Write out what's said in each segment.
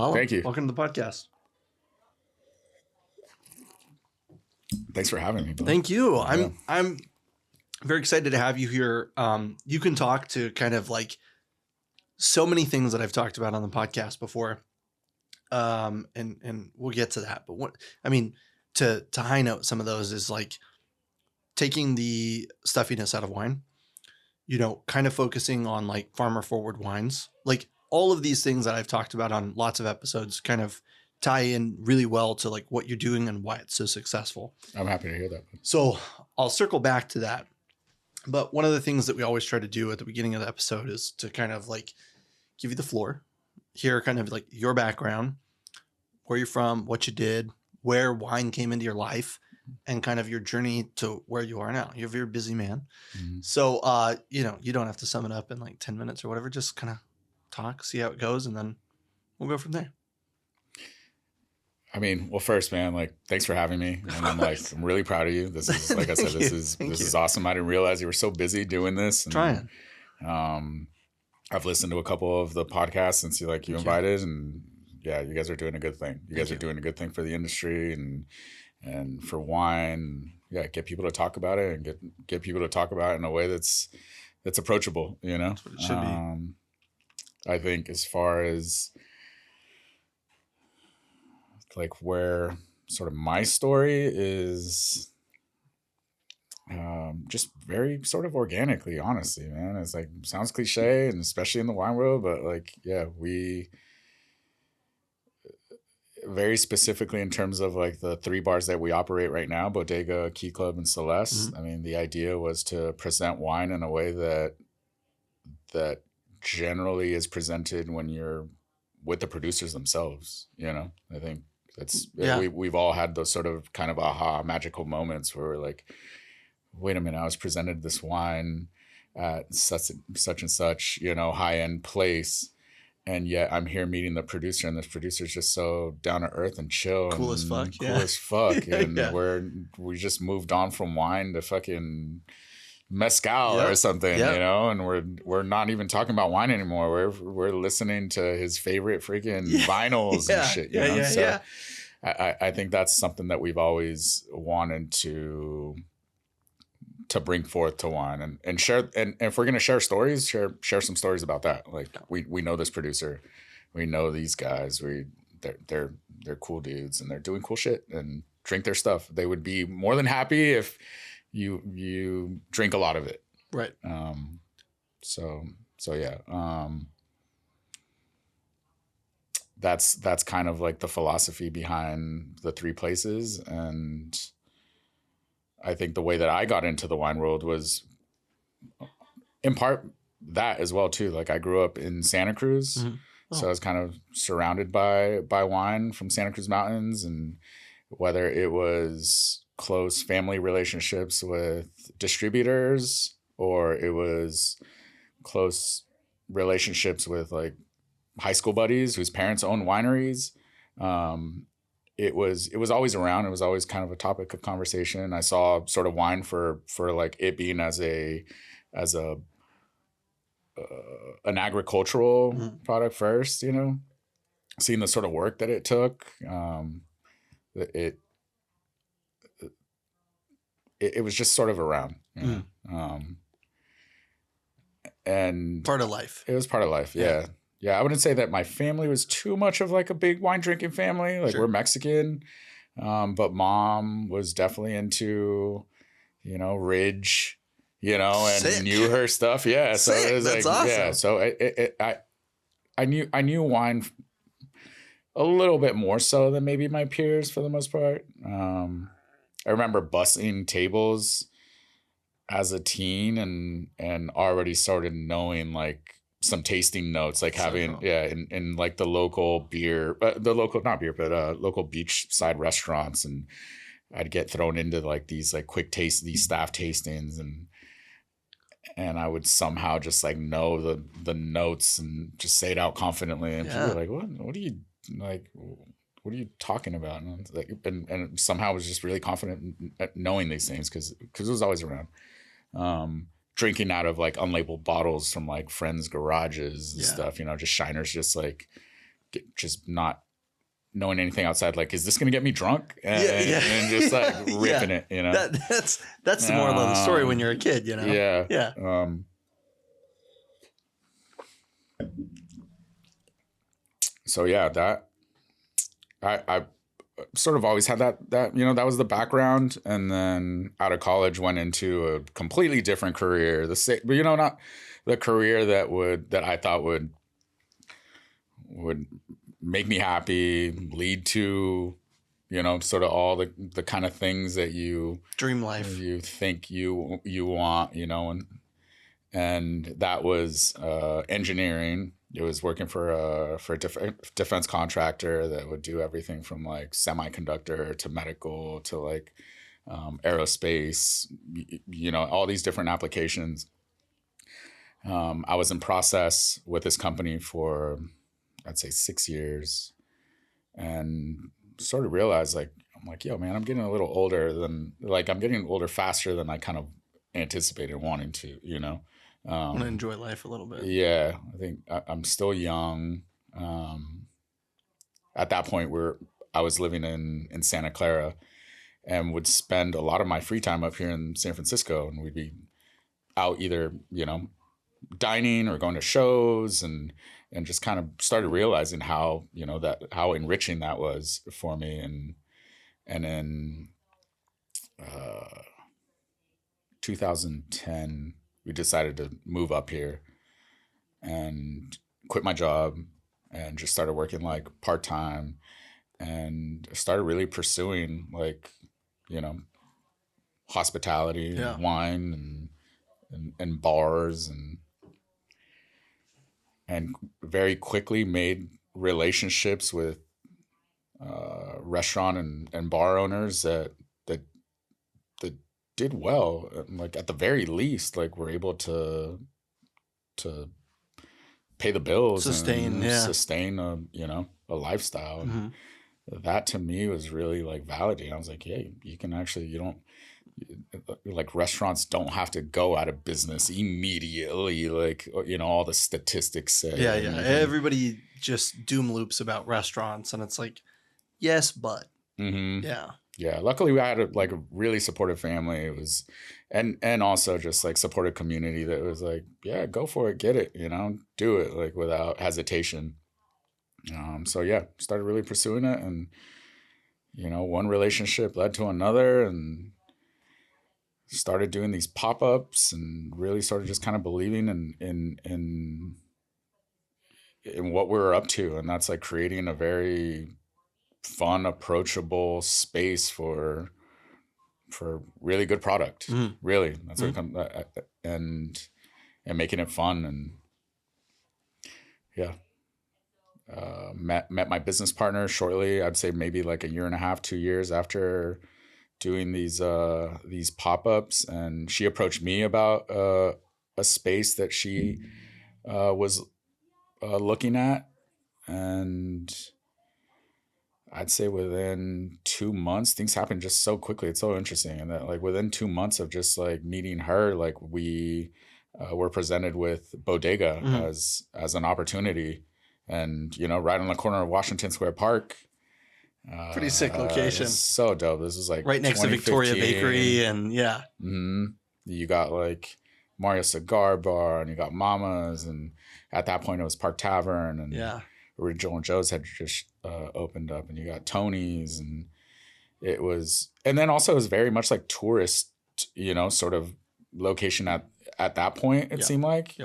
Lalo, Thank you. Welcome to the podcast. Thanks for having me. Bro. Thank you. Yeah. I'm very excited to have you here. You can talk to kind of like so many things that I've talked about on the podcast before. And we'll get to that. But to high note some of those is like taking the stuffiness out of wine, kind of focusing on like farmer forward wines, like all of these things that I've talked about on lots of episodes kind of tie in really well to like what you're doing and why it's so successful. I'm happy to hear that. So I'll circle back to that. But one of the things that we always try to do at the beginning of the episode is to kind of like give you the floor, hear kind of like your background, where you're from, what you did, where wine came into your life, and kind of your journey to where you are now. You're a very busy man. Mm-hmm. So, you don't have to sum it up in like 10 minutes or whatever. Just kind of talk, see how it goes, and then we'll go from there. I mean, well, first, man, like, thanks for having me. And I'm really proud of you. This is, like I said, this is awesome. I didn't realize you were so busy doing this. And, trying. I've listened to a couple of the podcasts since you invited, and yeah, you guys are doing a good thing. You guys are doing a good thing for the industry and for wine. Yeah, get people to talk about it and get people to talk about it in a way that's approachable. That's what it should be. I think as far as like where sort of my story is just very sort of organically, honestly, man. It's like, sounds cliche, and especially in the wine world, but like, yeah, we very specifically in terms of like the 3 bars that we operate right now, Bodega, Klub, and Celeste. Mm-hmm. I mean, the idea was to present wine in a way that generally is presented when you're with the producers themselves. I think we've all had those sort of kind of aha magical moments where we're like, wait a minute, I was presented this wine at such and such, high-end place, and yet I'm here meeting the producer, and this producer's just so down to earth and chill, cool as fuck, and we just moved on from wine to fucking mezcal or something, and we're not even talking about wine anymore. We're listening to his favorite freaking vinyls and shit. I think that's something that we've always wanted to bring forth to wine and share. And if we're gonna share stories, share some stories about that. Like we know this producer, we know these guys. They're cool dudes, and they're doing cool shit and drink their stuff. They would be more than happy if you drink a lot of it. Right. So yeah. That's kind of like the philosophy behind the 3 places. And I think the way that I got into the wine world was in part that as well too. Like I grew up in Santa Cruz. Mm-hmm. Oh. So I was kind of surrounded by wine from Santa Cruz Mountains, and whether it was close family relationships with distributors or it was close relationships with like high school buddies whose parents own wineries. It was always around. It was always kind of a topic of conversation. I saw sort of wine for like it being as an agricultural mm-hmm. product first, seeing the sort of work that it took. It was just sort of around, and part of life. It was part of life. Yeah. Yeah. I wouldn't say that my family was too much of like a big wine drinking family. Like We're Mexican. But mom was definitely into, Ridge, and Sick. Knew her stuff. Yeah. So Sick. it was That's like, awesome. yeah. So I knew wine a little bit more so than maybe my peers for the most part. I remember bussing tables as a teen and already started knowing like some tasting notes, like having, cool. in like the local beer, local beachside restaurants. And I'd get thrown into like these like quick taste, these staff tastings, and I would somehow just like know the notes and just say it out confidently. And people were like, what are you like? What are you talking about? And, like, and somehow I was just really confident at knowing these things because it was always around. Drinking out of like unlabeled bottles from like friends' garages and stuff, just shiners, just like just not knowing anything outside. Like, is this going to get me drunk? And, Yeah. and just like ripping Yeah. it, you know? That's the moral of the story when you're a kid, you know? Yeah. Yeah. So yeah, that I sort of always had that, you know, that was the background. And then out of college went into a completely different career. But you know, not the career that I thought would make me happy, lead to, you know, sort of all the kind of things that you dream life, you think you want, you know, and that was engineering. It was working for a defense contractor that would do everything from like semiconductor to medical to like aerospace, you know, all these different applications. I was in process with this company for, I'd say 6 years, and sort of realized like, I'm like, yo, man, I'm getting a little older I'm getting older faster than I kind of anticipated wanting to, you know. I want to enjoy life a little bit. Yeah, I think I'm still young. At that point, I was living in Santa Clara, and would spend a lot of my free time up here in San Francisco, and we'd be out either, you know, dining or going to shows, and just kind of started realizing how, you know, how enriching that was for me. And in 2010, we decided to move up here and quit my job and just started working like part-time, and started really pursuing like, you know, hospitality, Yeah. and wine and bars, and very quickly made relationships with restaurant and bar owners that did well. Like at the very least, like we're able to pay the bills, sustain a, you know, a lifestyle. Mm-hmm. And that to me was really like validating. I was like, yeah, you can actually, you don't, like restaurants don't have to go out of business immediately. Like, you know, all the statistics say. Yeah. Everybody just doom loops about restaurants, and it's like, yes, but mm-hmm. Yeah. Luckily, we had a really supportive family. It was, and also just like supportive community that was like, yeah, go for it, get it, you know, do it like without hesitation. So yeah, started really pursuing it, and you know, one relationship led to another, and started doing these pop-ups, and really started just kind of believing in what we were up to, and that's like creating a very fun, approachable space for really good product. Mm. Really, that's what it comes, and making it fun. And yeah, met my business partner shortly. I'd say maybe like 1.5 2 years after doing these pop-ups, and she approached me about a space that she was looking at, and I'd say within 2 months, things happened just so quickly. It's so interesting. And that like within 2 months of just like meeting her, like we were presented with Bodega as an opportunity, and, you know, right on the corner of Washington Square Park. Pretty sick location. So dope. This was like right next to Victoria Bakery, and yeah. Mm-hmm. You got like Mario Cigar Bar, and you got Mama's, and at that point it was Park Tavern, and yeah. Original and Joe's had just opened up, and you got Tony's, and it was, and then also it was very much like tourist, you know, sort of location at that point, it seemed like.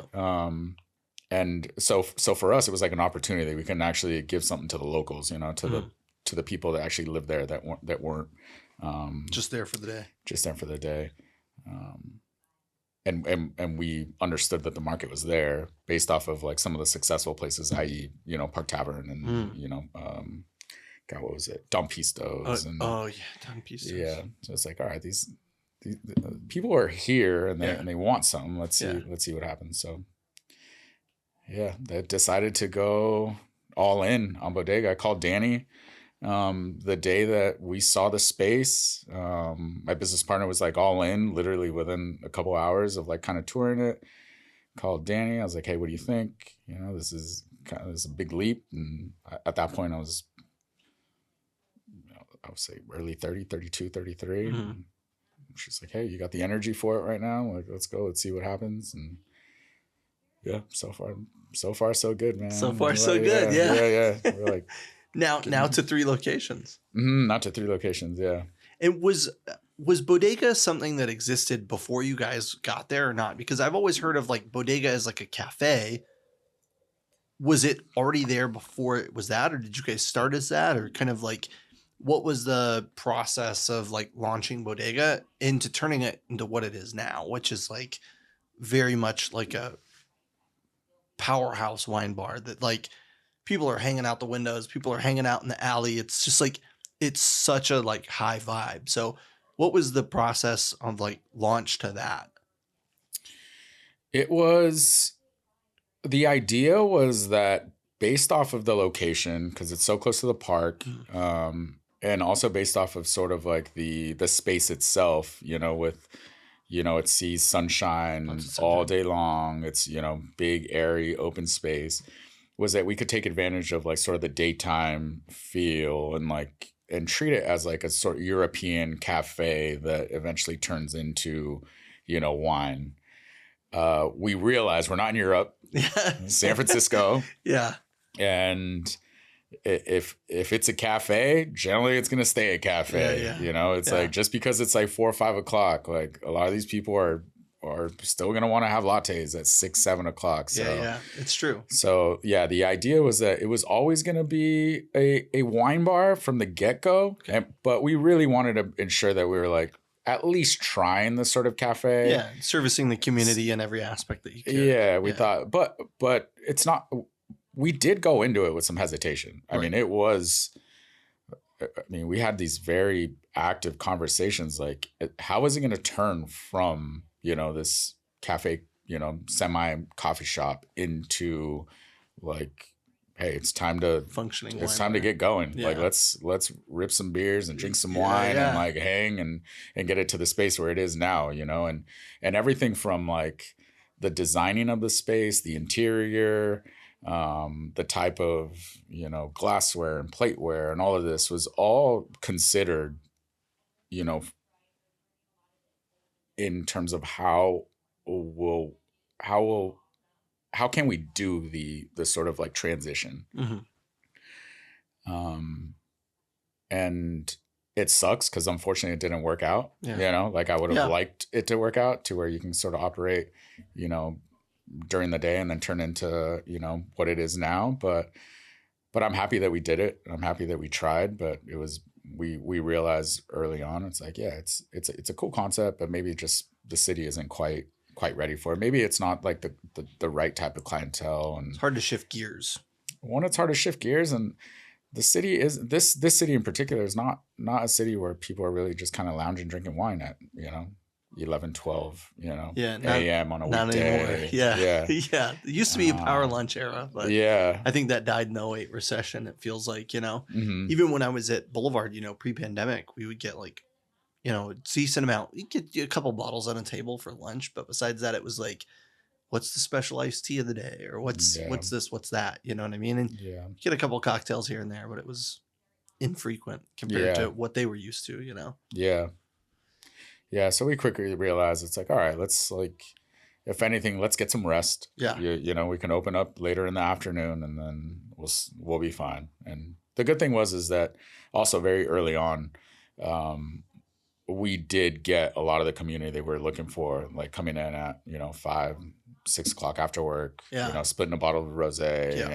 And so for us, it was like an opportunity that we can actually give something to the locals, you know, to the people that actually live there that weren't just there for the day. And we understood that the market was there based off of like some of the successful places, i.e., you know, Park Tavern, and you know, God, what was it, Don Pistos, Don Pistos. Yeah, so it's like, all right, these people are here, and they want something. Let's see what happens. So yeah, they decided to go all in on Bodega. I called Danny the day that we saw the space. My business partner was like all in literally within a couple hours of like kind of touring it. Called Danny. I was like, hey, what do you think? You know, this is kind of was a big leap. And at that point I was, I would say early 30, 32, 33. Mm-hmm. And she's like, hey, you got the energy for it right now? Like, let's go, let's see what happens. And yeah, so far so good, man. So far so good. Yeah. We're like now to 3 locations. not to 3 locations. Yeah. It was Bodega something that existed before you guys got there or not? Because I've always heard of like Bodega as like a cafe. Was it already there before it was that, or did you guys start as that, or kind of like what was the process of like launching Bodega into turning it into what it is now, which is like very much like a powerhouse wine bar that like people are hanging out the windows, people are hanging out in the alley. It's just like, it's such a like high vibe. So what was the process of like launch to that? It was, the idea was that based off of the location, because it's so close to the park, and also based off of sort of like the space itself, with, it sees sunshine all day long. It's, big, airy, open space, was that we could take advantage of like sort of the daytime feel and treat it as like a sort of European cafe that eventually turns into, wine. We realize we're not in Europe, San Francisco. Yeah. And if it's a cafe, generally it's going to stay a cafe. Yeah. It's like, just because it's like 4 or 5 o'clock, like a lot of these people are still going to want to have lattes at 6, 7 o'clock. So, yeah, it's true. So yeah, the idea was that it was always going to be a wine bar from the get-go. Okay. But we really wanted to ensure that we were like at least trying the sort of cafe. Yeah. Servicing the community in every aspect that you can. Yeah. We thought, but it's not, we did go into it with some hesitation. Right. We had these very active conversations. Like, how is it going to turn from, this cafe, semi coffee shop into like, hey, it's time to functioning. It's time to get going. Yeah. Like, let's rip some beers and drink some wine and like hang and get it to the space where it is now, and everything from like the designing of the space, the interior, the type of, glassware and plateware and all of this was all considered, in terms of how can we do the sort of like transition. And it sucks because unfortunately it didn't work out. Like I would have liked it to work out to where you can sort of operate, during the day and then turn into, what it is now. But I'm happy that we did it. I'm happy that we tried, but it was, we realized early on, it's like, yeah, it's a cool concept, but maybe just the city isn't quite ready for it. Maybe it's not like the right type of clientele, and it's hard to shift gears. It's hard to shift gears. And the city is this city in particular is not a city where people are really just kind of lounging, drinking wine at, 11, 12, a.m. on a weekday. Yeah. It used to be a power lunch era, but I think that died in the 2008 recession. It feels like, even when I was at Boulevard, pre-pandemic, we would get like, a decent amount. You get a couple bottles on a table for lunch, but besides that, it was like, what's the special iced tea of the day, or what's this, what's that? You know what I mean? And you get a couple cocktails here and there, but it was infrequent compared to what they were used to, Yeah, so we quickly realized it's like, all right, let's like, if anything, let's get some rest. Yeah, we can open up later in the afternoon, and then we'll be fine. And the good thing is that also very early on, we did get a lot of the community they were looking for, like coming in at 5, 6 o'clock after work. Splitting a bottle of rosé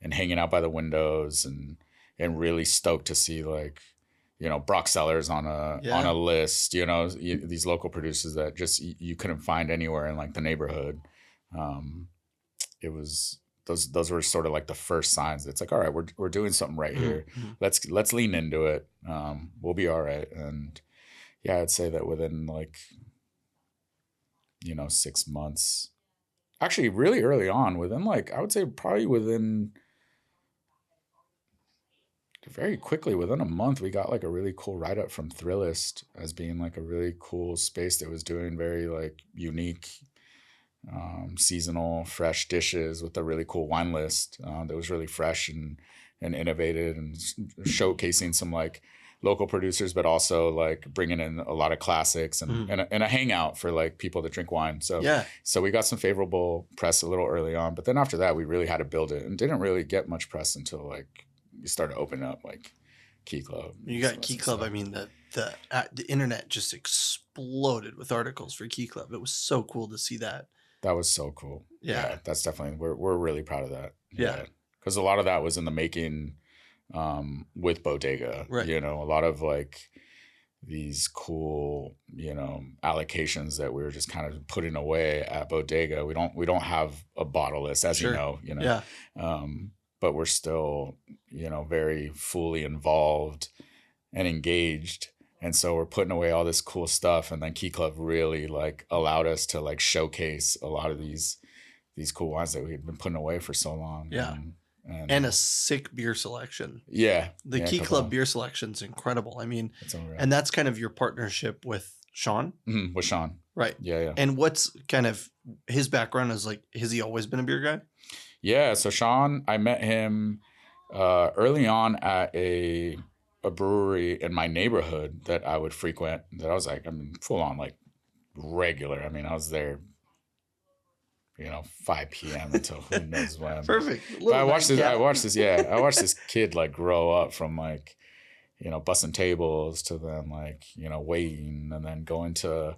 and hanging out by the windows and really stoked to see like, Brock Sellers on a list, these local producers that just you couldn't find anywhere in like the neighborhood. It was those were sort of like the first signs. It's like, all right, we're doing something right here. Let's lean into it. We'll be all right. And yeah, I'd say that within like 6 months, actually really early on, within like, I would say probably very quickly, within a month, we got like a really cool write-up from Thrillist as being like a really cool space that was doing very like unique seasonal, fresh dishes with a really cool wine list that was really fresh and innovative and showcasing some like local producers, but also like bringing in a lot of classics and a hangout for like people that drink wine. So we got some favorable press a little early on, but then after that, we really had to build it and didn't really get much press until like you started opening up like Key Club. You got Key Club. I mean, the internet just exploded with articles for Key Club. It was so cool to see that. That was so cool. Yeah. That's definitely, we're really proud of that. Yeah. Because a lot of that was in the making with Bodega. Right. You know, a lot of like these cool, allocations that we were just kind of putting away at Bodega. We don't have a bottle list, as Sure. you know. Yeah. But we're still, very fully involved and engaged. And so we're putting away all this cool stuff. And then Key Club really like allowed us to like showcase a lot of these cool wines that we had been putting away for so long. Yeah. And a sick beer selection. Yeah. The Key Club beer selection is incredible. I mean, and that's kind of your partnership with Sean. Mm-hmm. With Sean. Right. Yeah. And what's kind of his background is like, has he always been a beer guy? Yeah. So Sean, I met him early on at a brewery in my neighborhood that I would frequent, that I was like, full on like regular. I mean, I was there, 5 p.m. until who knows when. Perfect. But I watched this kid like grow up from like, bussing tables to then like, waiting and then going to,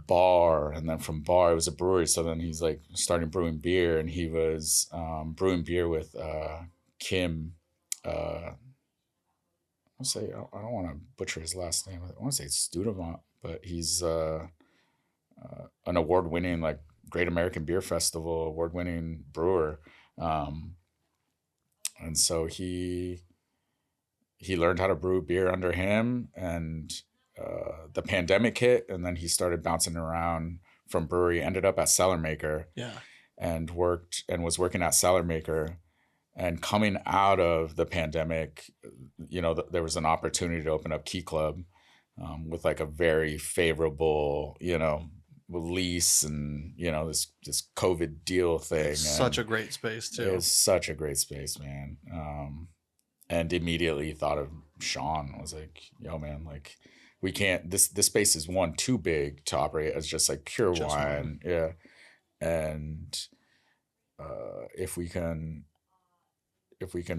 bar, and then from bar it was a brewery. So then he's like starting brewing beer, and he was brewing beer with Kim. I don't want to butcher his last name. I want to say it's Studevant, but he's an award-winning, like Great American Beer Festival award-winning brewer, and so he learned how to brew beer under him, and the pandemic hit, and then he started bouncing around from brewery. Ended up at Cellar Maker, and was working at Cellar Maker. And coming out of the pandemic, there was an opportunity to open up Key Club with like a very favorable, lease and, this COVID deal thing. It's such a great space too. It was such a great space, man. And immediately thought of Sean. I was like, yo, man, like we can't, this space is too big to operate as just like pure wine. Yeah. And if we can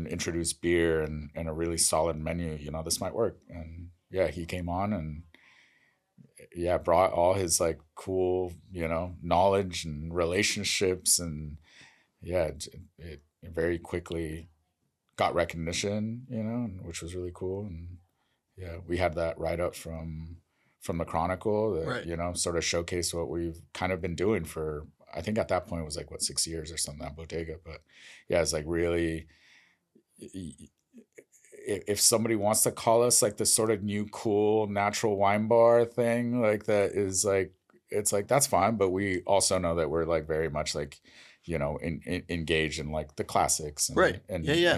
introduce beer and a really solid menu, this might work. And yeah, he came on and brought all his like cool, knowledge and relationships, and it very quickly got recognition, which was really cool. And we had that write up from the Chronicle that, right. Sort of showcased what we've kind of been doing for, I think at that point it was like 6 years or something at Bodega. But yeah, it's like really, if somebody wants to call us like this sort of new cool natural wine bar thing, like that is like, it's like, that's fine. But we also know that we're like very much like, engaged in like the classics. And, right. And, yeah.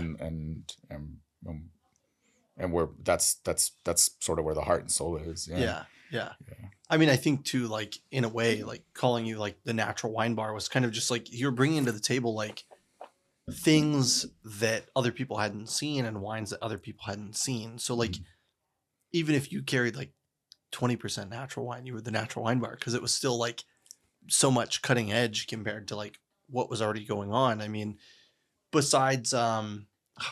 And we're, that's sort of where the heart and soul is. Yeah. I mean, I think too, like in a way, like calling you like the natural wine bar was kind of just like you're bringing to the table like things that other people hadn't seen and wines that other people hadn't seen. So like, even if you carried like 20% natural wine, you were the natural wine bar, because it was still like so much cutting edge compared to like what was already going on. I mean, besides,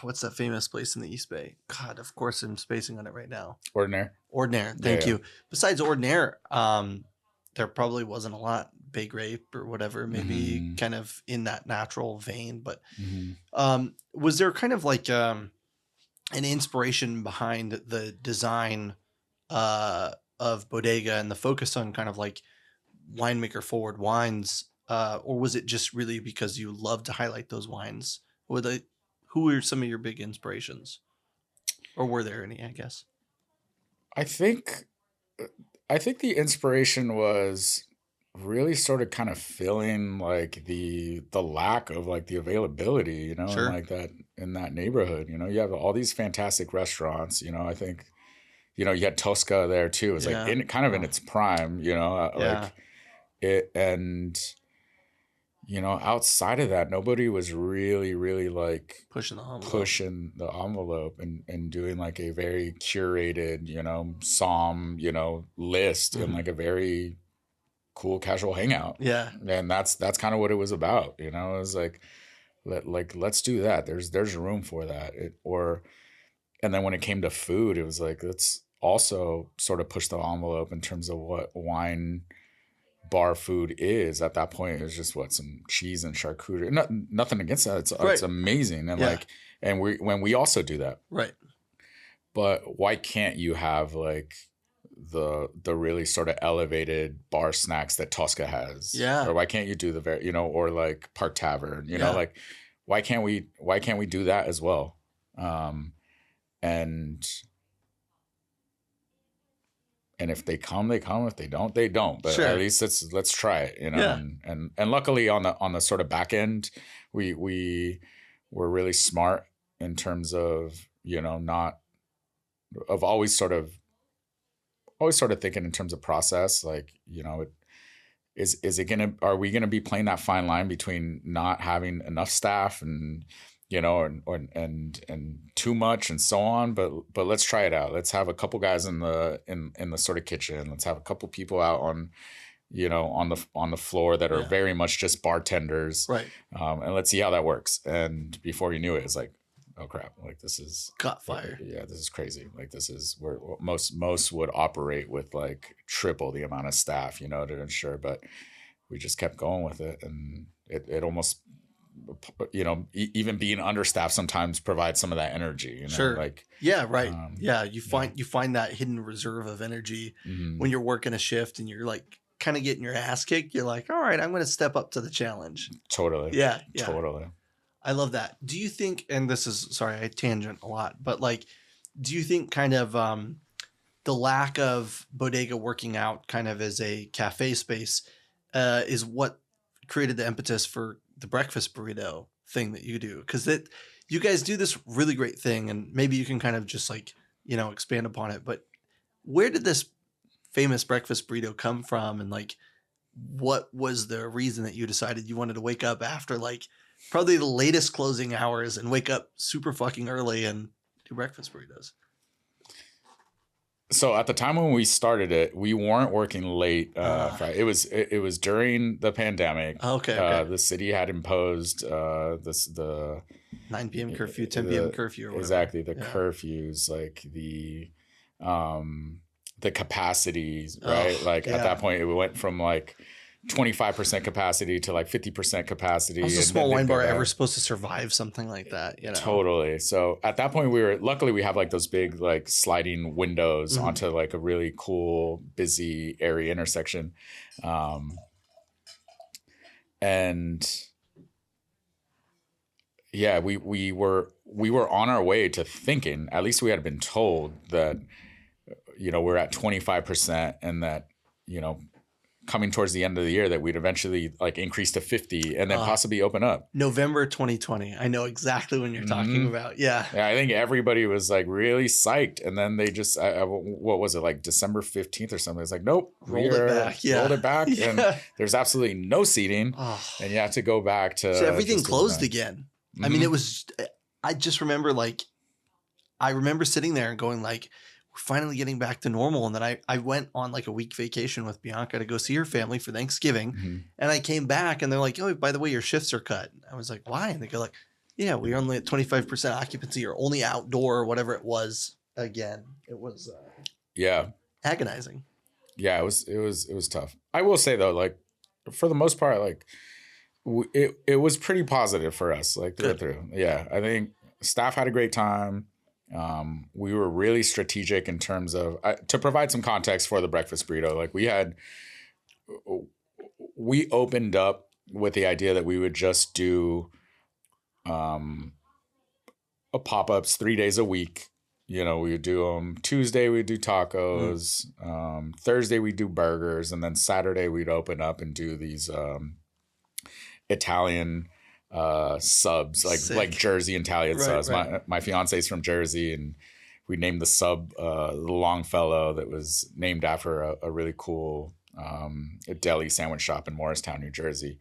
what's that famous place in the East Bay? God, of course I'm spacing on it right now. Ordinaire. Thank you. Besides Ordinaire, there probably wasn't a lot Bay Grape or whatever, maybe kind of in that natural vein. But was there kind of like an inspiration behind the design of Bodega and the focus on kind of like winemaker forward wines? Or was it just really because you love to highlight those wines? Who were some of your big inspirations? Or were there any, I guess? I think the inspiration was really sort of kind of filling like the lack of like the availability, Sure. and like that in that neighborhood. You have all these fantastic restaurants. I think, you had Tosca there too. It was like kind of in its prime. Like and outside of that, nobody was really like pushing the envelope and doing like a very curated, psalm, list in like a very cool casual hangout. Yeah. And that's kind of what it was about. It was like, let's do that. There's room for that. And then when it came to food, it was like, let's also sort of push the envelope in terms of what wine bar food is. At that point, it was just some cheese and charcuterie. Nothing against that. It's amazing. And when we also do that. Right. But why can't you have like the really sort of elevated bar snacks that Tosca has? Yeah. Or why can't you do the very, or like Park Tavern, like why can't we do that as well? And if they come, they come. If they don't, they don't. But sure. At least let's try it, And luckily on the sort of back end, we were really smart in terms of always sort of thinking in terms of process. Like are we gonna be playing that fine line between not having enough staff and and too much and so on, but let's try it out. Let's have a couple guys in the sort of kitchen. Let's have a couple people out on the floor that are very much just bartenders, right? And let's see how that works. And before you knew it, it's like, oh crap, like this is caught fire. Yeah, this is crazy. Like this is where most would operate with like triple the amount of staff, to ensure. But we just kept going with it, and it almost, even being understaffed sometimes provides some of that energy. Sure. Like right. You find that hidden reserve of energy when you're working a shift and you're like kind of getting your ass kicked. You're like, all right, I'm going to step up to the challenge. Totally. Yeah. Totally. I love that. Do you think, and this is, sorry, I tangent a lot, but like, do you think kind of the lack of Bodega working out kind of as a cafe space is what created the impetus for the breakfast burrito thing that you do? Because you guys do this really great thing, and maybe you can kind of just like, expand upon it. But where did this famous breakfast burrito come from? And like, what was the reason that you decided you wanted to wake up after like probably the latest closing hours and wake up super fucking early and do breakfast burritos? So at the time when we started it, we weren't working late. Friday. It was during the pandemic. Okay. The city had imposed the 9 p.m. curfew, 10 p.m. curfew, or whatever. Exactly, the curfews, like the capacities, right? At that point, it went from like 25% capacity to like 50% capacity. How's a small wine bar ever supposed to survive something like that? Totally. So at that point, luckily we have like those big like sliding windows onto like a really cool, busy, airy intersection. And yeah, we were on our way to thinking, at least we had been told that, we're at 25% and that, coming towards the end of the year that we'd eventually like increase to 50 and then possibly open up. November 2020. I know exactly when you're talking about. Yeah. Yeah. I think everybody was like really psyched. And then they just, what was it, like December 15th or something? It's like, nope. Rolled it back. Yeah. Rolled it back. Yeah. And there's absolutely no seating. And you have to go back to. So everything closed again. I mean, I just remember I remember sitting there and going like, we're finally getting back to normal. And then I went on like a week vacation with Bianca to go see her family for Thanksgiving. And I came back and they're like, oh, by the way, your shifts are cut. I was like, why? And they go like, yeah, we're only at 25% occupancy or only outdoor or whatever it was. Again, it was agonizing. Yeah, it was tough. I will say though, like for the most part, like it was pretty positive for us, like through. Yeah, I think staff had a great time. We were really strategic in terms of to provide some context for the breakfast burrito. Like we opened up with the idea that we would just do a pop-ups 3 days a week. We would do them Tuesday, we'd do tacos, Thursday we'd do burgers, and then Saturday we'd open up and do these Italian subs, like Jersey Italian subs. Right. My fiance's from Jersey, and we named the sub the Longfellow, that was named after a really cool a deli sandwich shop in Morristown, New Jersey.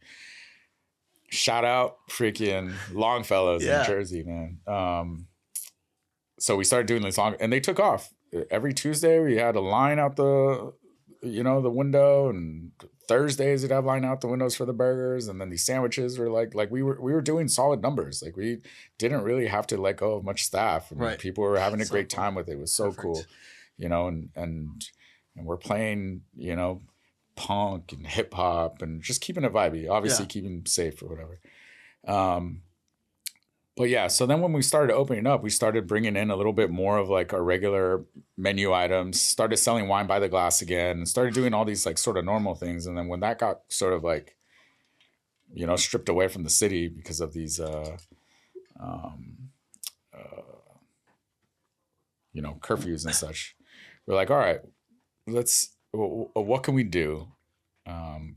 Shout out freaking Longfellows in Jersey, man. So we started doing this and they took off. Every Tuesday we had a line out the window, and Thursdays we'd have line out the windows for the burgers, and then these sandwiches were like we were doing solid numbers. Like we didn't really have to let go of much staff. And people were having a great time with it. It was so cool, and we're playing, punk and hip hop and just keeping it vibey, obviously keeping safe or whatever. But yeah, so then when we started opening up, we started bringing in a little bit more of like our regular menu items, started selling wine by the glass again, and started doing all these like sort of normal things. And then when that got sort of like, stripped away from the city because of these, curfews and such, we're like, all right, what can we do?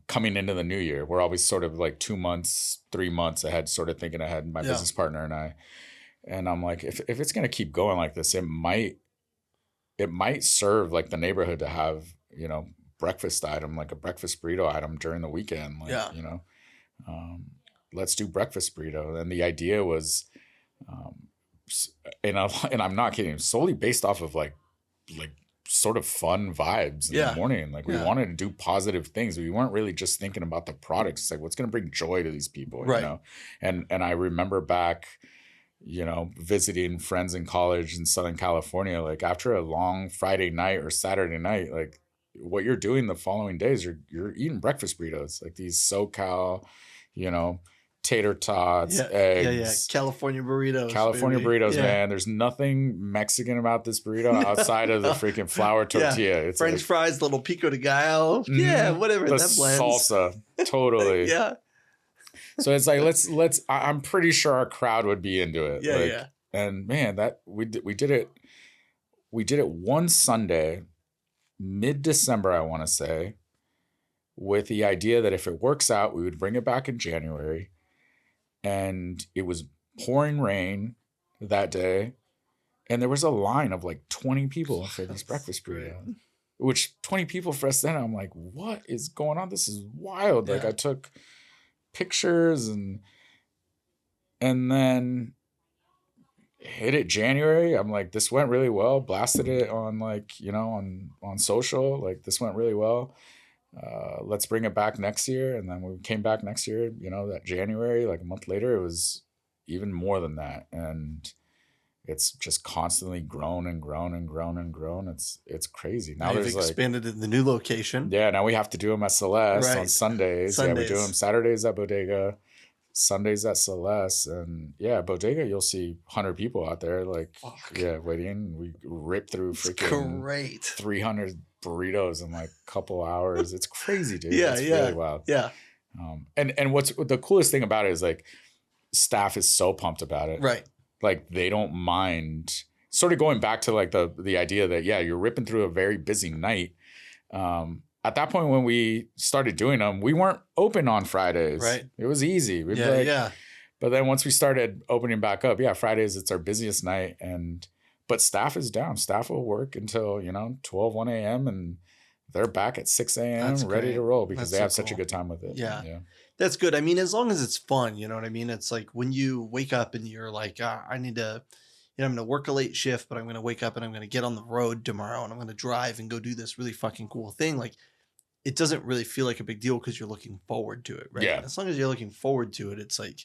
Coming into the new year, we're always sort of like 2 months, 3 months ahead, sort of thinking ahead, my business partner and I'm like, if it's going to keep going like this, it might serve like the neighborhood to have, breakfast item, like a breakfast burrito item during the weekend. Like, let's do breakfast burrito. And the idea was, and I'm not kidding, solely based off of like sort of fun vibes in the morning. Like we wanted to do positive things. We weren't really just thinking about the products. It's like, what's going to bring joy to these people, And I remember back, visiting friends in college in Southern California, like after a long Friday night or Saturday night, like what you're doing the following days, you're eating breakfast burritos, like these SoCal, tater tots, eggs. California burritos, man. There's nothing Mexican about this burrito outside of the freaking flour tortilla. It's French fries, little pico de gallo. Whatever. The that blends. Salsa. Totally. So it's like, let's, I'm pretty sure our crowd would be into it. And man, that we did it one Sunday, mid-December, I want to say, with the idea that if it works out, we would bring it back in January. And it was pouring rain that day. And there was a line of like 20 people for this breakfast burrito, which 20 people for us then. I'm like, what is going on? This is wild. Like I took pictures and then hit it January. I'm like, this went really well. Blasted it on like, on social. Like this went really well. Let's bring it back next year. And then we came back next year, that January, like a month later, it was even more than that. And it's just constantly grown and grown and grown and grown. It's crazy. Now there's expanded in the new location. Yeah. Now we have to do them at Celeste on Sundays. Yeah, we do them Saturdays at Bodega, Sundays at Celeste. And Bodega, you'll see 100 people out there, like, waiting. We rip through freaking 300 burritos in like a couple hours. It's crazy, dude. It's really wild. And what's the coolest thing about it is like staff is so pumped about it. Right. Like they don't mind, sort of going back to like the idea that, you're ripping through a very busy night. At that point, when we started doing them, we weren't open on Fridays. Right. It was easy. We'd be like, But then once we started opening back up, Fridays, it's our busiest night. But staff is down. Staff will work until, 12, 1 a.m. and they're back at 6 a.m. ready to roll because they have such a good time with it. Yeah. That's good. I mean, as long as it's fun, you know what I mean? It's like when you wake up and you're like, I need to, I'm going to work a late shift, but I'm going to wake up and I'm going to get on the road tomorrow and I'm going to drive and go do this really fucking cool thing. Like it doesn't really feel like a big deal because you're looking forward to it, right? Yeah. As long as you're looking forward to it, it's like,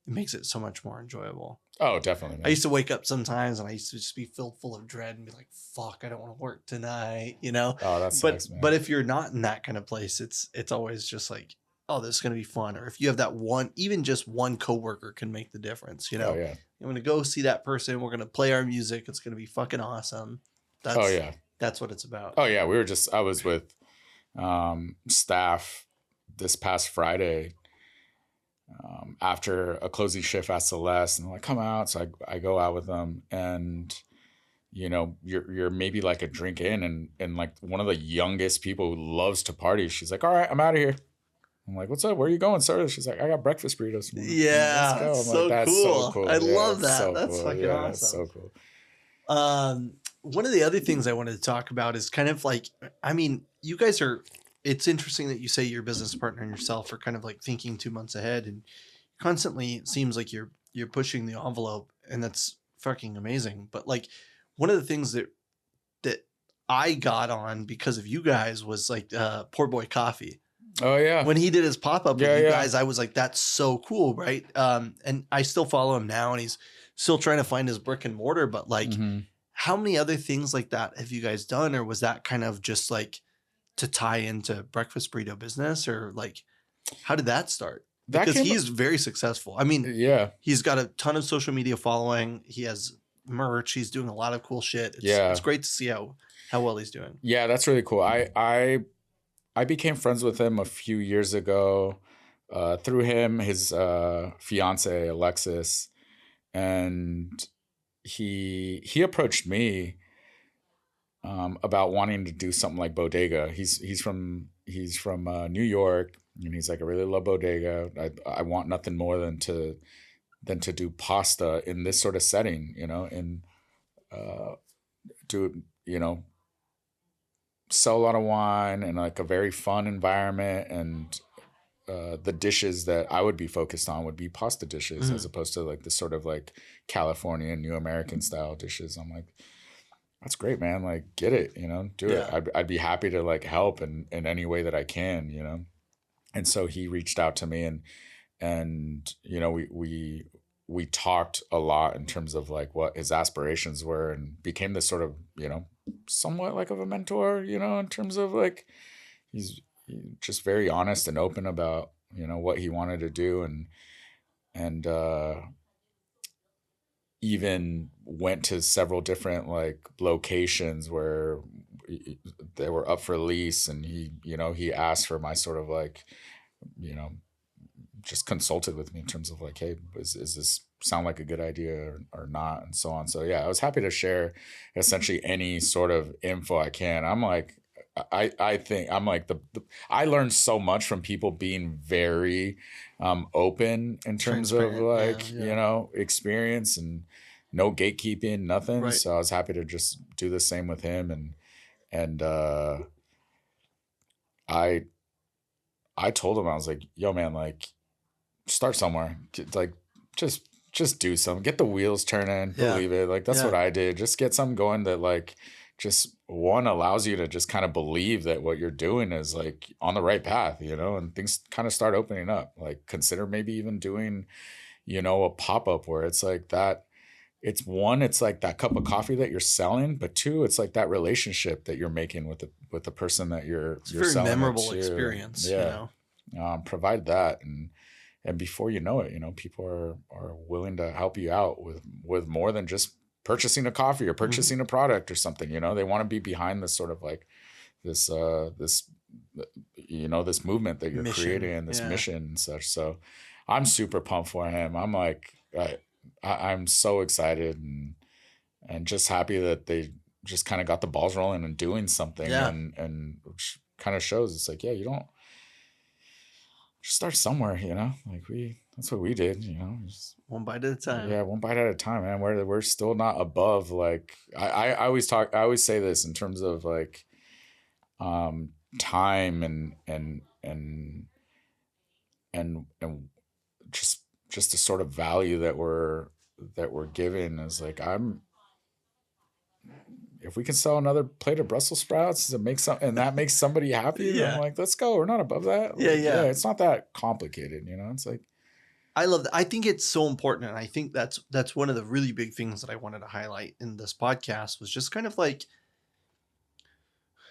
it makes it so much more enjoyable. Oh, definitely. Man. I used to wake up sometimes and I used to just be filled full of dread and be like, fuck, I don't want to work tonight, Oh, that's nice, man. But if you're not in that kind of place, it's always just like, oh, this is going to be fun. Or if you have that one, even just one coworker can make the difference, Oh, yeah. I'm going to go see that person. We're going to play our music. It's going to be fucking awesome. That's what it's about. Oh, yeah. I was with staff this past Friday after a closing shift at Celeste, and they're like, come out. So I go out with them, and you're maybe like a drink in, and like one of the youngest people who loves to party, she's like, all right, I'm out of here. I'm like, what's up? Where are you going, sir? She's like, I got breakfast burritos. Yeah, let's go. So, like, so cool. I love that. So that's cool. fucking awesome. That's so cool. One of the other things I wanted to talk about is kind of like, I mean, you guys are it's interesting that you say your business partner and yourself are kind of like thinking 2 months ahead, and constantly it seems like you're pushing the envelope, and that's fucking amazing. But like one of the things that I got on because of you guys was like Poor Boy Coffee. Oh yeah. When he did his pop-up with Yeah, you yeah. guys, I was like, that's so cool, right? And I still follow him now, and he's still trying to find his brick and mortar. But like, hmm how many other things like that have you guys done? Or was that kind of just like to tie into breakfast burrito business? Or like, how did that start? That Because came. he's very successful. I mean, Yeah, he's got a ton of social media following. He has merch. He's doing a lot of cool shit. It's yeah, great to see how well he's doing. yeah. That's really cool. I became friends with him a few years ago through him, his fiance Alexis, and he approached me about wanting to do something like Bodega. He's from New York, and he's like, I really love Bodega. I want nothing more than to do pasta in this sort of setting, and uh, do sell a lot of wine and like a very fun environment, and the dishes that I would be focused on would be pasta dishes as Mhm. opposed to like this sort of like California New American style dishes. I'm like, that's great, man. Like, get it, do it. Yeah. I'd be happy to like help in any way that I can. And so he reached out to me, and we talked a lot in terms of like what his aspirations were, and became this sort of somewhat like of a mentor, in terms of like he's just very honest and open about what he wanted to do, and even went to several different like locations where they were up for lease, and he asked for my sort of like you know just consulted with me in terms of like, hey, is this sound like a good idea or not, and so on. So yeah, I was happy to share essentially any sort of info I can. I'm like, I think I'm like I learned so much from people being very open in terms of Transparent. Yeah. like Yeah. experience, and no gatekeeping, nothing. Right. So I was happy to just do the same with him, and I I told him, I was like, yo man, like start somewhere. Like just do something. Get the wheels turning. Yeah. Believe it. Like that's Yeah. what I did. Just get something going that like just one allows you to just kind of believe that what you're doing is like on the right path, and things kind of start opening up. Like consider maybe even doing, a pop-up where it's like that. It's like that cup of coffee that you're selling, but two, it's like that relationship that you're making with the person that you're It's a very selling it memorable to. experience, Yeah. Provide that, and before you know it, people are willing to help you out with more than just purchasing a coffee or Mhm. purchasing a product or something. They want to be behind this sort of like this this movement that you're Mission. creating, this Yeah. mission and such. So I'm super pumped for him. I'm like I'm so excited, and just happy that they just kind of got the balls rolling and doing something. Yeah. And which kind of shows it's like, yeah, you don't just start somewhere, like that's what we did, just, One bite at a time. yeah, one bite at a time, man. We're still not above like I always say this in terms of like time and just the sort of value that we're given is like, if we can sell another plate of Brussels sprouts and that makes somebody happy, then Yeah. I'm like, let's go. We're not above that. Yeah, Like, yeah. it's not that complicated, It's like, I love that. I think it's so important, and I think that's one of the really big things that I wanted to highlight in this podcast was just kind of like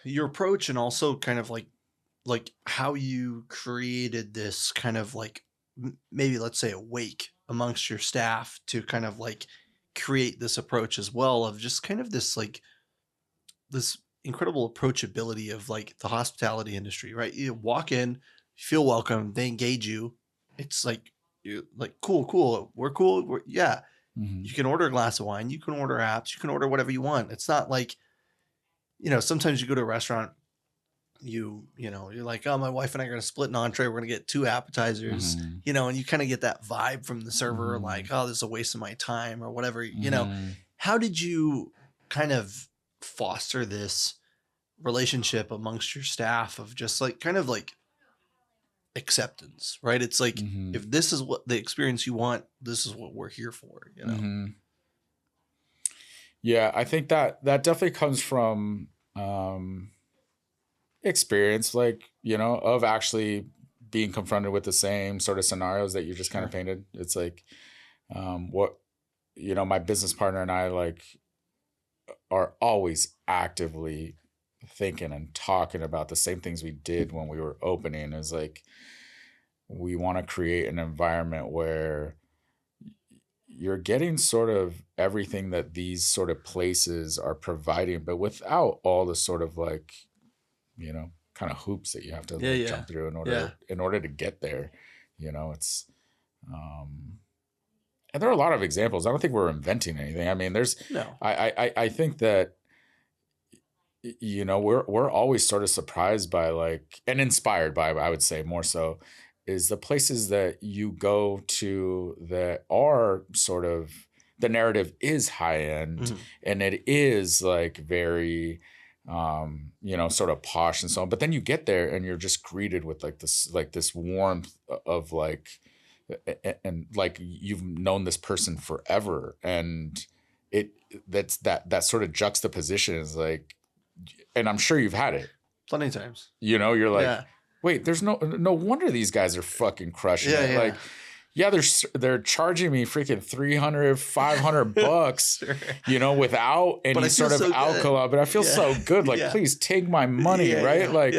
your approach, and also kind of like how you created this kind of like maybe let's say a wake amongst your staff to kind of like create this approach as well of just kind of this like this incredible approachability of like the hospitality industry, right? You walk in, you feel welcome, they engage you. It's like you like cool, we're cool, yeah. mhm, You can order a glass of wine, you can order apps, you can order whatever you want. It's not like sometimes you go to a restaurant, you're like, oh, my wife and I are gonna split an entree, we're gonna get two appetizers, mhm, and you kind of get that vibe from the server, like, mhm, oh, this is a waste of my time or whatever. mhm. How did you kind of foster this relationship amongst your staff of just like kind of like acceptance, right? It's like, Mm-hmm. if this is what the experience you want, this is what we're here for, you know? Mm-hmm. Yeah, I think that definitely comes from experience, like, you know, of actually being confronted with the same sort of scenarios that you just kind of painted. It's like, what, you know, my business partner and I like are always actively thinking and talking about the same things we did when we were opening. Is like, we want to create an environment where you're getting sort of everything that these sort of places are providing, but without all the sort of like, you know, kind of hoops that you have to like jump through in order to get there. You know, it's and there are a lot of examples. I don't think we're inventing anything. I mean, there's No. I think that, you know, we're always sort of surprised by like, and inspired by, I would say more so, is the places that you go to that are sort of, the narrative is high end and it is like very you know, sort of posh and so on, but then you get there and you're just greeted with like this warmth of like, and like you've known this person forever, and that sort of juxtaposition is like, and I'm sure you've had it Plenty of times. you know, you're like, wait, there's no wonder these guys are fucking crushing it. Like, yeah, they're charging me freaking $300, $500, Sure. you know, without any sort of so alcohol, but I feel so good. Like, please take my money, right? Like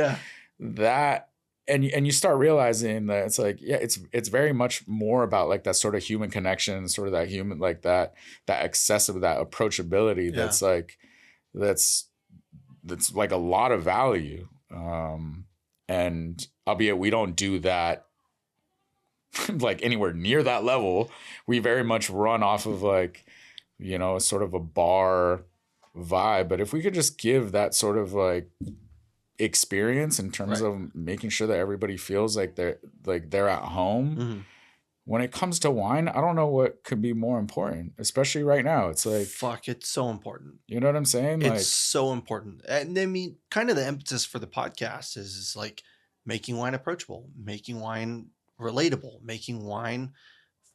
that. And you start realizing that it's like, it's very much more about like that sort of human connection, sort of that human, like that accessible, that approachability. That's like, that's like a lot of value. And albeit we don't do that like anywhere near that level, we very much run off of like, you know, sort of a bar vibe. But if we could just give that sort of like experience in terms of making sure that everybody feels like they're at home. When it comes to wine, I don't know what could be more important, especially right now. It's like, fuck, it's so important. You know what I'm saying? It's like, so important. And I mean, kind of the emphasis for the podcast is like making wine approachable, making wine relatable, making wine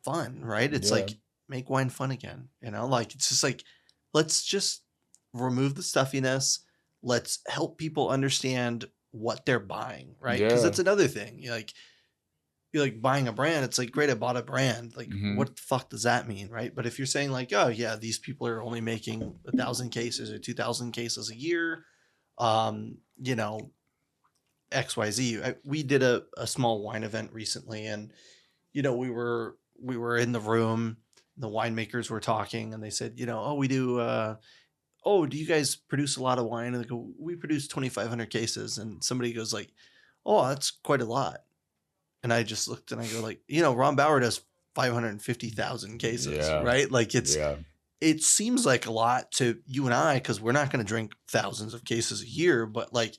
fun, right? It's like, make wine fun again, you know? Like, it's just like, let's just remove the stuffiness. Let's help people understand what they're buying, right? Because that's another thing. You're like buying a brand. It's like, great, I bought a brand. Like, what the fuck does that mean, right? But if you're saying like, oh yeah, these people are only making 1,000 cases or 2,000 cases a year, you know, XYZ. We did a small wine event recently, and you know, we were in the room. The winemakers were talking, and they said, you know, oh, we do. Oh, do you guys produce a lot of wine? And they go, we produce 2,500 cases. And somebody goes like, oh, that's quite a lot. And I just looked and I go like, you know, Ron Bauer does 550,000 cases, right? Like it seems like a lot to you and I, because we're not going to drink thousands of cases a year, but like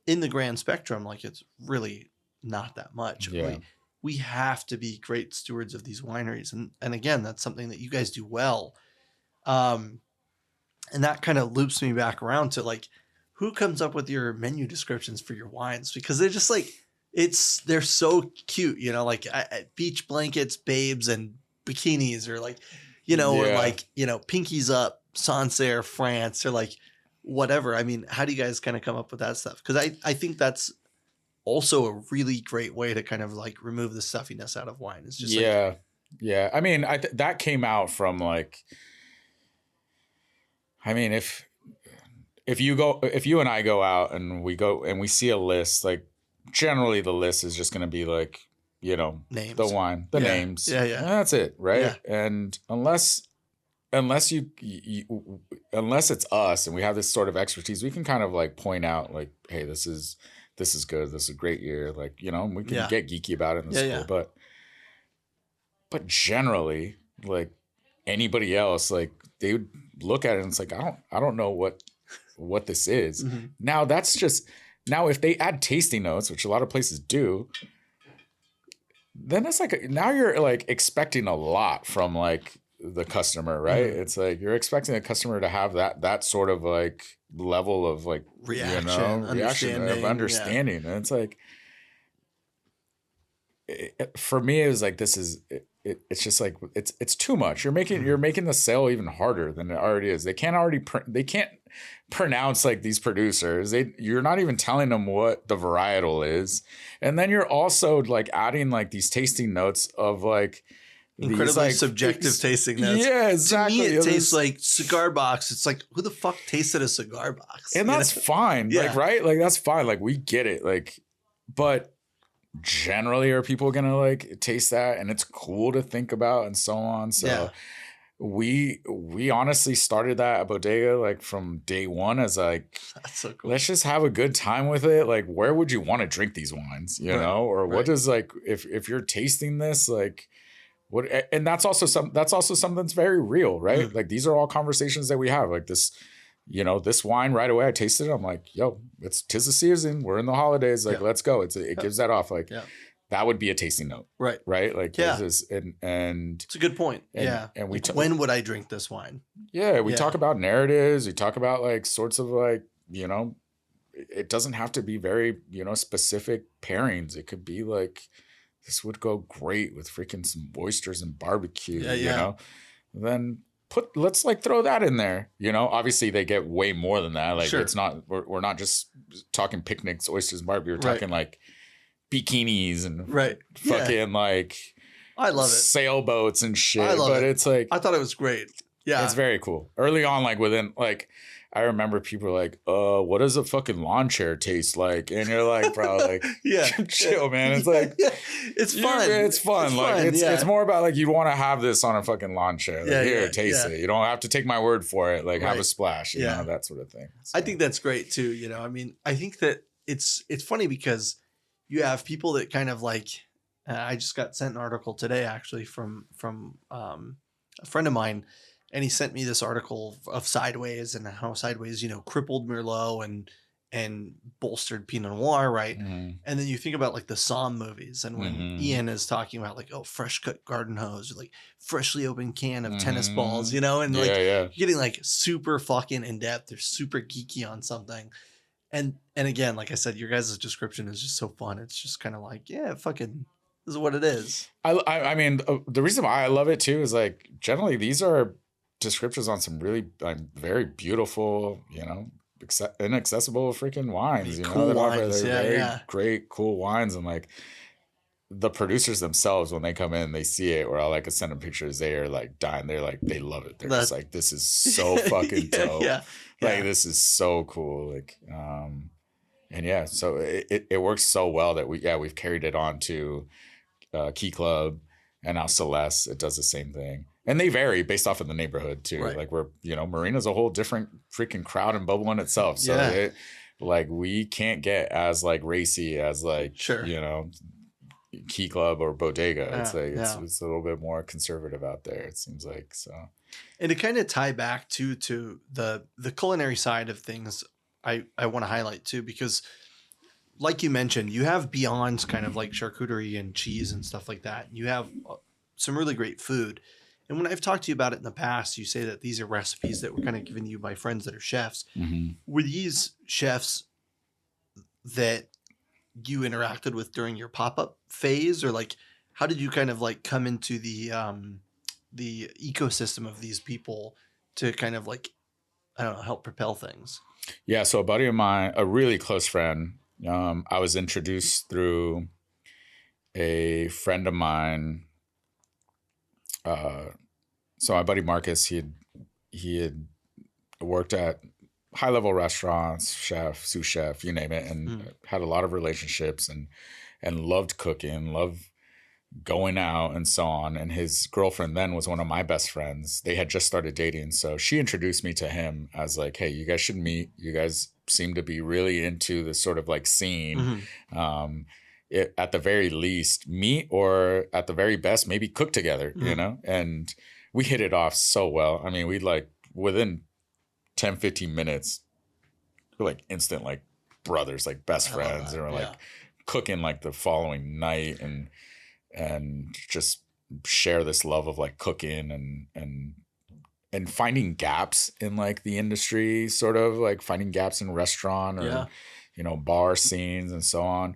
in the grand spectrum, like it's really not that much. Like, we have to be great stewards of these wineries. And again, that's something that you guys do well. And that kind of loops me back around to like, who comes up with your menu descriptions for your wines? Because they're just like, they're so cute, you know, like beach blankets, babes, and bikinis, or like, you know, or like, you know, pinkies up, Sancerre, France, or like whatever. I mean, how do you guys kind of come up with that stuff? Because I think that's also a really great way to kind of like remove the stuffiness out of wine. It's just yeah. I mean, that came out from like, I mean, if you and I go out and we see a list, like generally the list is just going to be like, you know, names. The wine, the names. Yeah. That's it. Right. Yeah. And unless you unless it's us and we have this sort of expertise, we can kind of like point out like, hey, this is good. This is a great year. Like, you know, we can get geeky about it in the school, but generally like anybody else, like they would look at it and it's like, I don't know what this is. Now now if they add tasting notes, which a lot of places do, then it's like, now you're like expecting a lot from like the customer, right? It's like you're expecting the customer to have that sort of like level of like reaction, reaction of understanding. And it's like for me, it was like this is it's just like it's too much. You're making the sale even harder than it already is. They can't pronounce like these producers. You're not even telling them what the varietal is, and then you're also like adding like these tasting notes of like incredibly these, like, subjective tasting notes. Yeah, exactly. To me, it tastes like cigar box. It's like, who the fuck tasted a cigar box? And that's fine. Yeah. Like, right? Like, that's fine. Like, we get it. Like, but generally, are people gonna like taste that? And it's cool to think about and so on. So we honestly started that at Bodega like from day one as like, that's so cool. Let's just have a good time with it. Like, where would you want to drink these wines? You know, or what does like if you're tasting this, like what? And that's also something that's very real, right? Like these are all conversations that we have. Like this, you know, this wine right away. I tasted it. I'm like, yo, tis the season. We're in the holidays. Like, let's go. It gives that off. Like, that would be a tasting note, right? Like, this is and it's a good point. And we when would I drink this wine? Yeah, we talk about narratives. We talk about like sorts of like, you know, it doesn't have to be very, you know, specific pairings. It could be like this would go great with freaking some oysters and barbecue. You know, then let's like throw that in there. You know, obviously they get way more than that. Like it's not we're not just talking picnics, oysters, and barbecue. We're talking like bikinis and fucking like I love it, sailboats and shit. But it's like I thought it was great. Yeah, it's very cool. Early on, like within like I remember people were like, what does a fucking lawn chair taste like? And you're like, bro, like chill, man. It's like it's fun. It's fun. Like it's more about like you want to have this on a fucking lawn chair. Like, here, taste it. You don't have to take my word for it. Like have a splash, you know, that sort of thing. So. I think that's great too. You know, I mean, I think that it's funny because you have people that kind of like, I just got sent an article today actually from a friend of mine, and he sent me this article of Sideways and how Sideways, you know, crippled Merlot and bolstered Pinot Noir, right? Mm-hmm. And then you think about like the Somme movies, and when Ian is talking about like, oh, fresh cut garden hose, or like freshly opened can of tennis balls, you know, and like getting like super fucking in depth or super geeky on something. And again, like I said, your guys' description is just so fun. It's just kind of like, fucking, this is what it is. I mean, the reason why I love it too is like generally these are descriptions on some really very beautiful, you know, inaccessible freaking wines. You cool know, wines. They're very great, cool wines, and like the producers themselves when they come in, they see it, or I'll like send them pictures. They are like dying. They're like they love it. They're just like, this is so fucking dope. Like this is so cool. Like and so it works so well that we've carried it on to Klub and now Celeste. It does the same thing. And they vary based off of the neighborhood too. Right. Like we're, you know, Marina's a whole different freaking crowd and bubble in itself. So like we can't get as like racy as like, you know, Klub or Bodega. It's like it's a little bit more conservative out there, it seems like. So, and to kind of tie back to the culinary side of things, I want to highlight too, because like you mentioned, you have beyond kind of like charcuterie and cheese and stuff like that. You have some really great food. And when I've talked to you about it in the past, you say that these are recipes that were kind of given to you by friends that are chefs. Mm-hmm. Were these chefs that you interacted with during your pop-up phase, or like how did you kind of like come into the ecosystem of these people to kind of like, I don't know, help propel things? Yeah. So a buddy of mine, a really close friend, I was introduced through a friend of mine. So my buddy Marcus, he had worked at high level restaurants, chef, sous chef, you name it, and had a lot of relationships and loved cooking, loved going out and so on. And his girlfriend then was one of my best friends. They had just started dating. So she introduced me to him as like, hey, you guys should meet. You guys seem to be really into this sort of like scene. Mm-hmm. At the very least meet, or at the very best maybe cook together, you know. And we hit it off so well. I mean, we like within 10-15 minutes we're like instant like brothers, like best friends, and we're like cooking like the following night and just share this love of like cooking and finding gaps in like the industry, sort of like finding gaps in restaurant or, bar scenes and so on.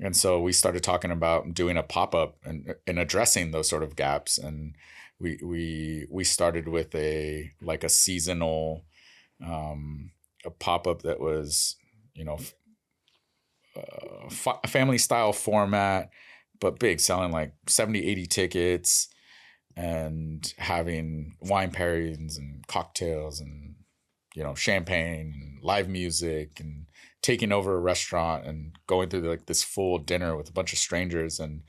And so we started talking about doing a pop-up and addressing those sort of gaps. And we started with a seasonal, a pop-up that was, a family style format, but big, selling like 70, 80 tickets and having wine pairings and cocktails and, champagne and live music and taking over a restaurant and going through like this full dinner with a bunch of strangers. And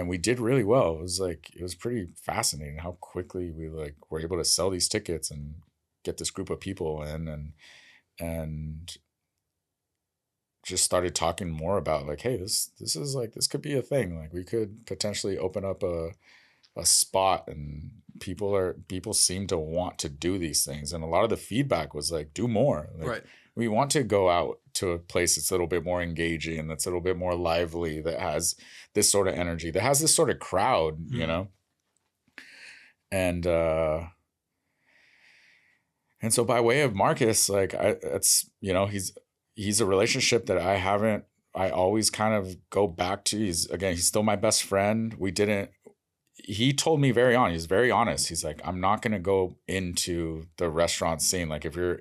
we did really well. It was pretty fascinating how quickly we like were able to sell these tickets and get this group of people in and just started talking more about like, hey, this is like, this could be a thing. Like we could potentially open up a spot, and people seem to want to do these things. And a lot of the feedback was like, do more. Like, right. We want to go out to a place that's a little bit more engaging and that's a little bit more lively, that has this sort of energy, that has this sort of crowd, And so by way of Marcus, like he's a relationship that I always kind of go back to. He's still my best friend. He told me he's very honest. He's like, I'm not going to go into the restaurant scene. Like if you're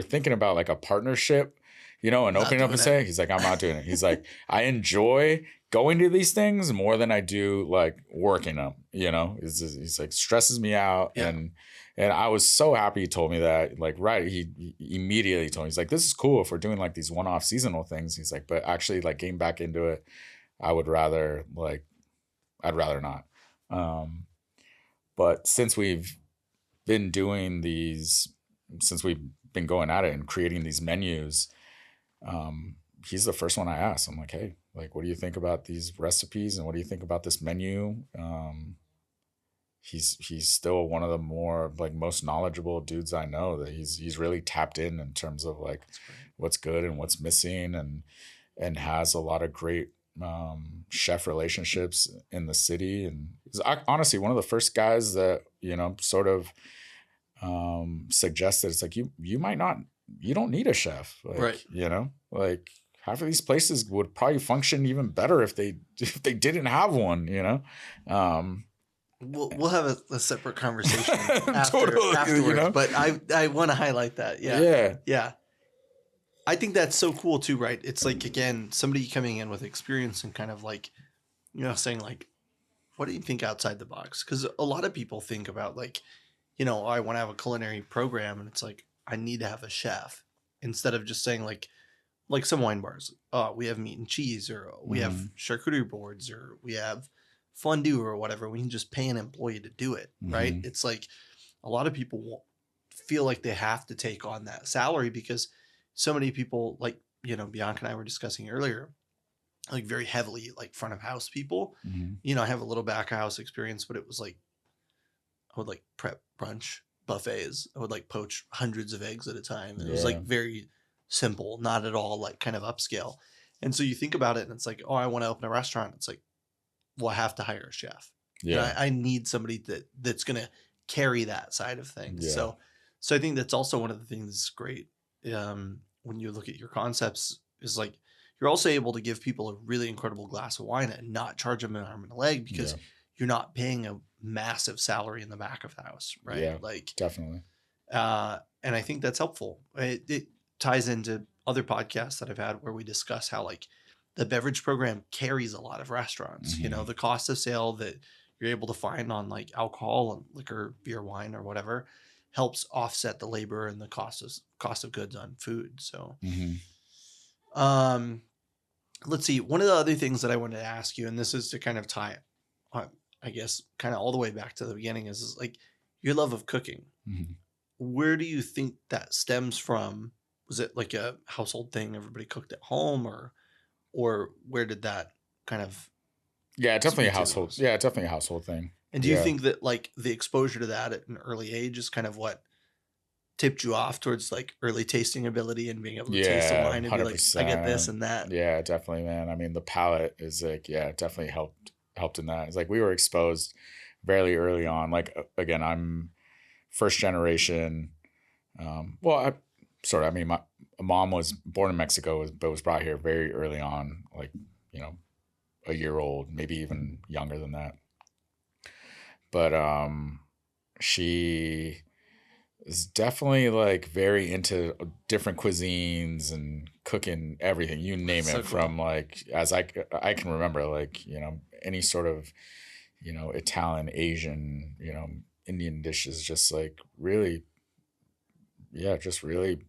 thinking about like a partnership, and opening up and saying, he's like, I'm not doing it. He's like, I enjoy going to these things more than I do like working them, he's like, stresses me out. Yeah. And I was so happy he told me that. Like, right. He immediately told me, he's like, this is cool if we're doing like these one-off seasonal things. He's like, but actually like getting back into it, I'd rather not. But since we've been going at it and creating these menus, he's the first one I asked. I'm like, hey, like, what do you think about these recipes? And what do you think about this menu? He's still one of the more like most knowledgeable dudes I know, that he's really tapped in terms of like what's good and what's missing, and has a lot of great chef relationships in the city. And he's honestly one of the first guys that, sort of suggested, it's like, you don't need a chef. Like, right. Like half of these places would probably function even better if they didn't have one, We'll have a separate conversation afterwards, but I want to highlight that. Yeah. I think that's so cool too, right? It's like, again, somebody coming in with experience and kind of like, saying like, what do you think outside the box? Because a lot of people think about like, I want to have a culinary program, and it's like, I need to have a chef, instead of just saying like some wine bars, we have meat and cheese, or we have charcuterie boards, or we have fondue or whatever. We can just pay an employee to do it, right? It's like a lot of people feel like they have to take on that salary, because so many people, like, Bianca and I were discussing earlier, like very heavily like front of house people. I have a little back of house experience, but it was like, I would like prep brunch buffets. I would like poach hundreds of eggs at a time. And it was like very simple, not at all like kind of upscale. And so you think about it and it's like, oh, I want to open a restaurant. It's like, well, I have to hire a chef. Yeah. I need somebody that's going to carry that side of things. Yeah. So I think that's also one of the things that's great. When you look at your concepts, is like, you're also able to give people a really incredible glass of wine and not charge them an arm and a leg, because you're not paying a massive salary in the back of the house. Right. Yeah, like definitely. And I think that's helpful. It ties into other podcasts that I've had where we discuss how like the beverage program carries a lot of restaurants. The cost of sale that you're able to find on like alcohol and liquor, beer, wine, or whatever, helps offset the labor and the cost of goods on food. So, let's see. One of the other things that I wanted to ask you, and this is to kind of tie it, I guess, kind of all the way back to the beginning, is like your love of cooking. Where do you think that stems from? Was it like a household thing? Everybody cooked at home, or where did that kind of? Yeah, definitely a household. Yeah, definitely a household thing. And do you think that like the exposure to that at an early age is kind of what tipped you off towards like early tasting ability and being able to taste the wine and 100%. Be like, I get this and that? Yeah, definitely, man. I mean, the palate is like, definitely helped helped in that. It's like we were exposed very early on. Like again, I'm first generation. I mean, my mom was born in Mexico, but was brought here very early on, like, you know, a year old, maybe even younger than that. But she is definitely like very into different cuisines and cooking everything, you name So it, cool. from like, as I can remember, like, you know, any sort of, you know, Italian, Asian, you know, Indian dishes, just like really, yeah, just really,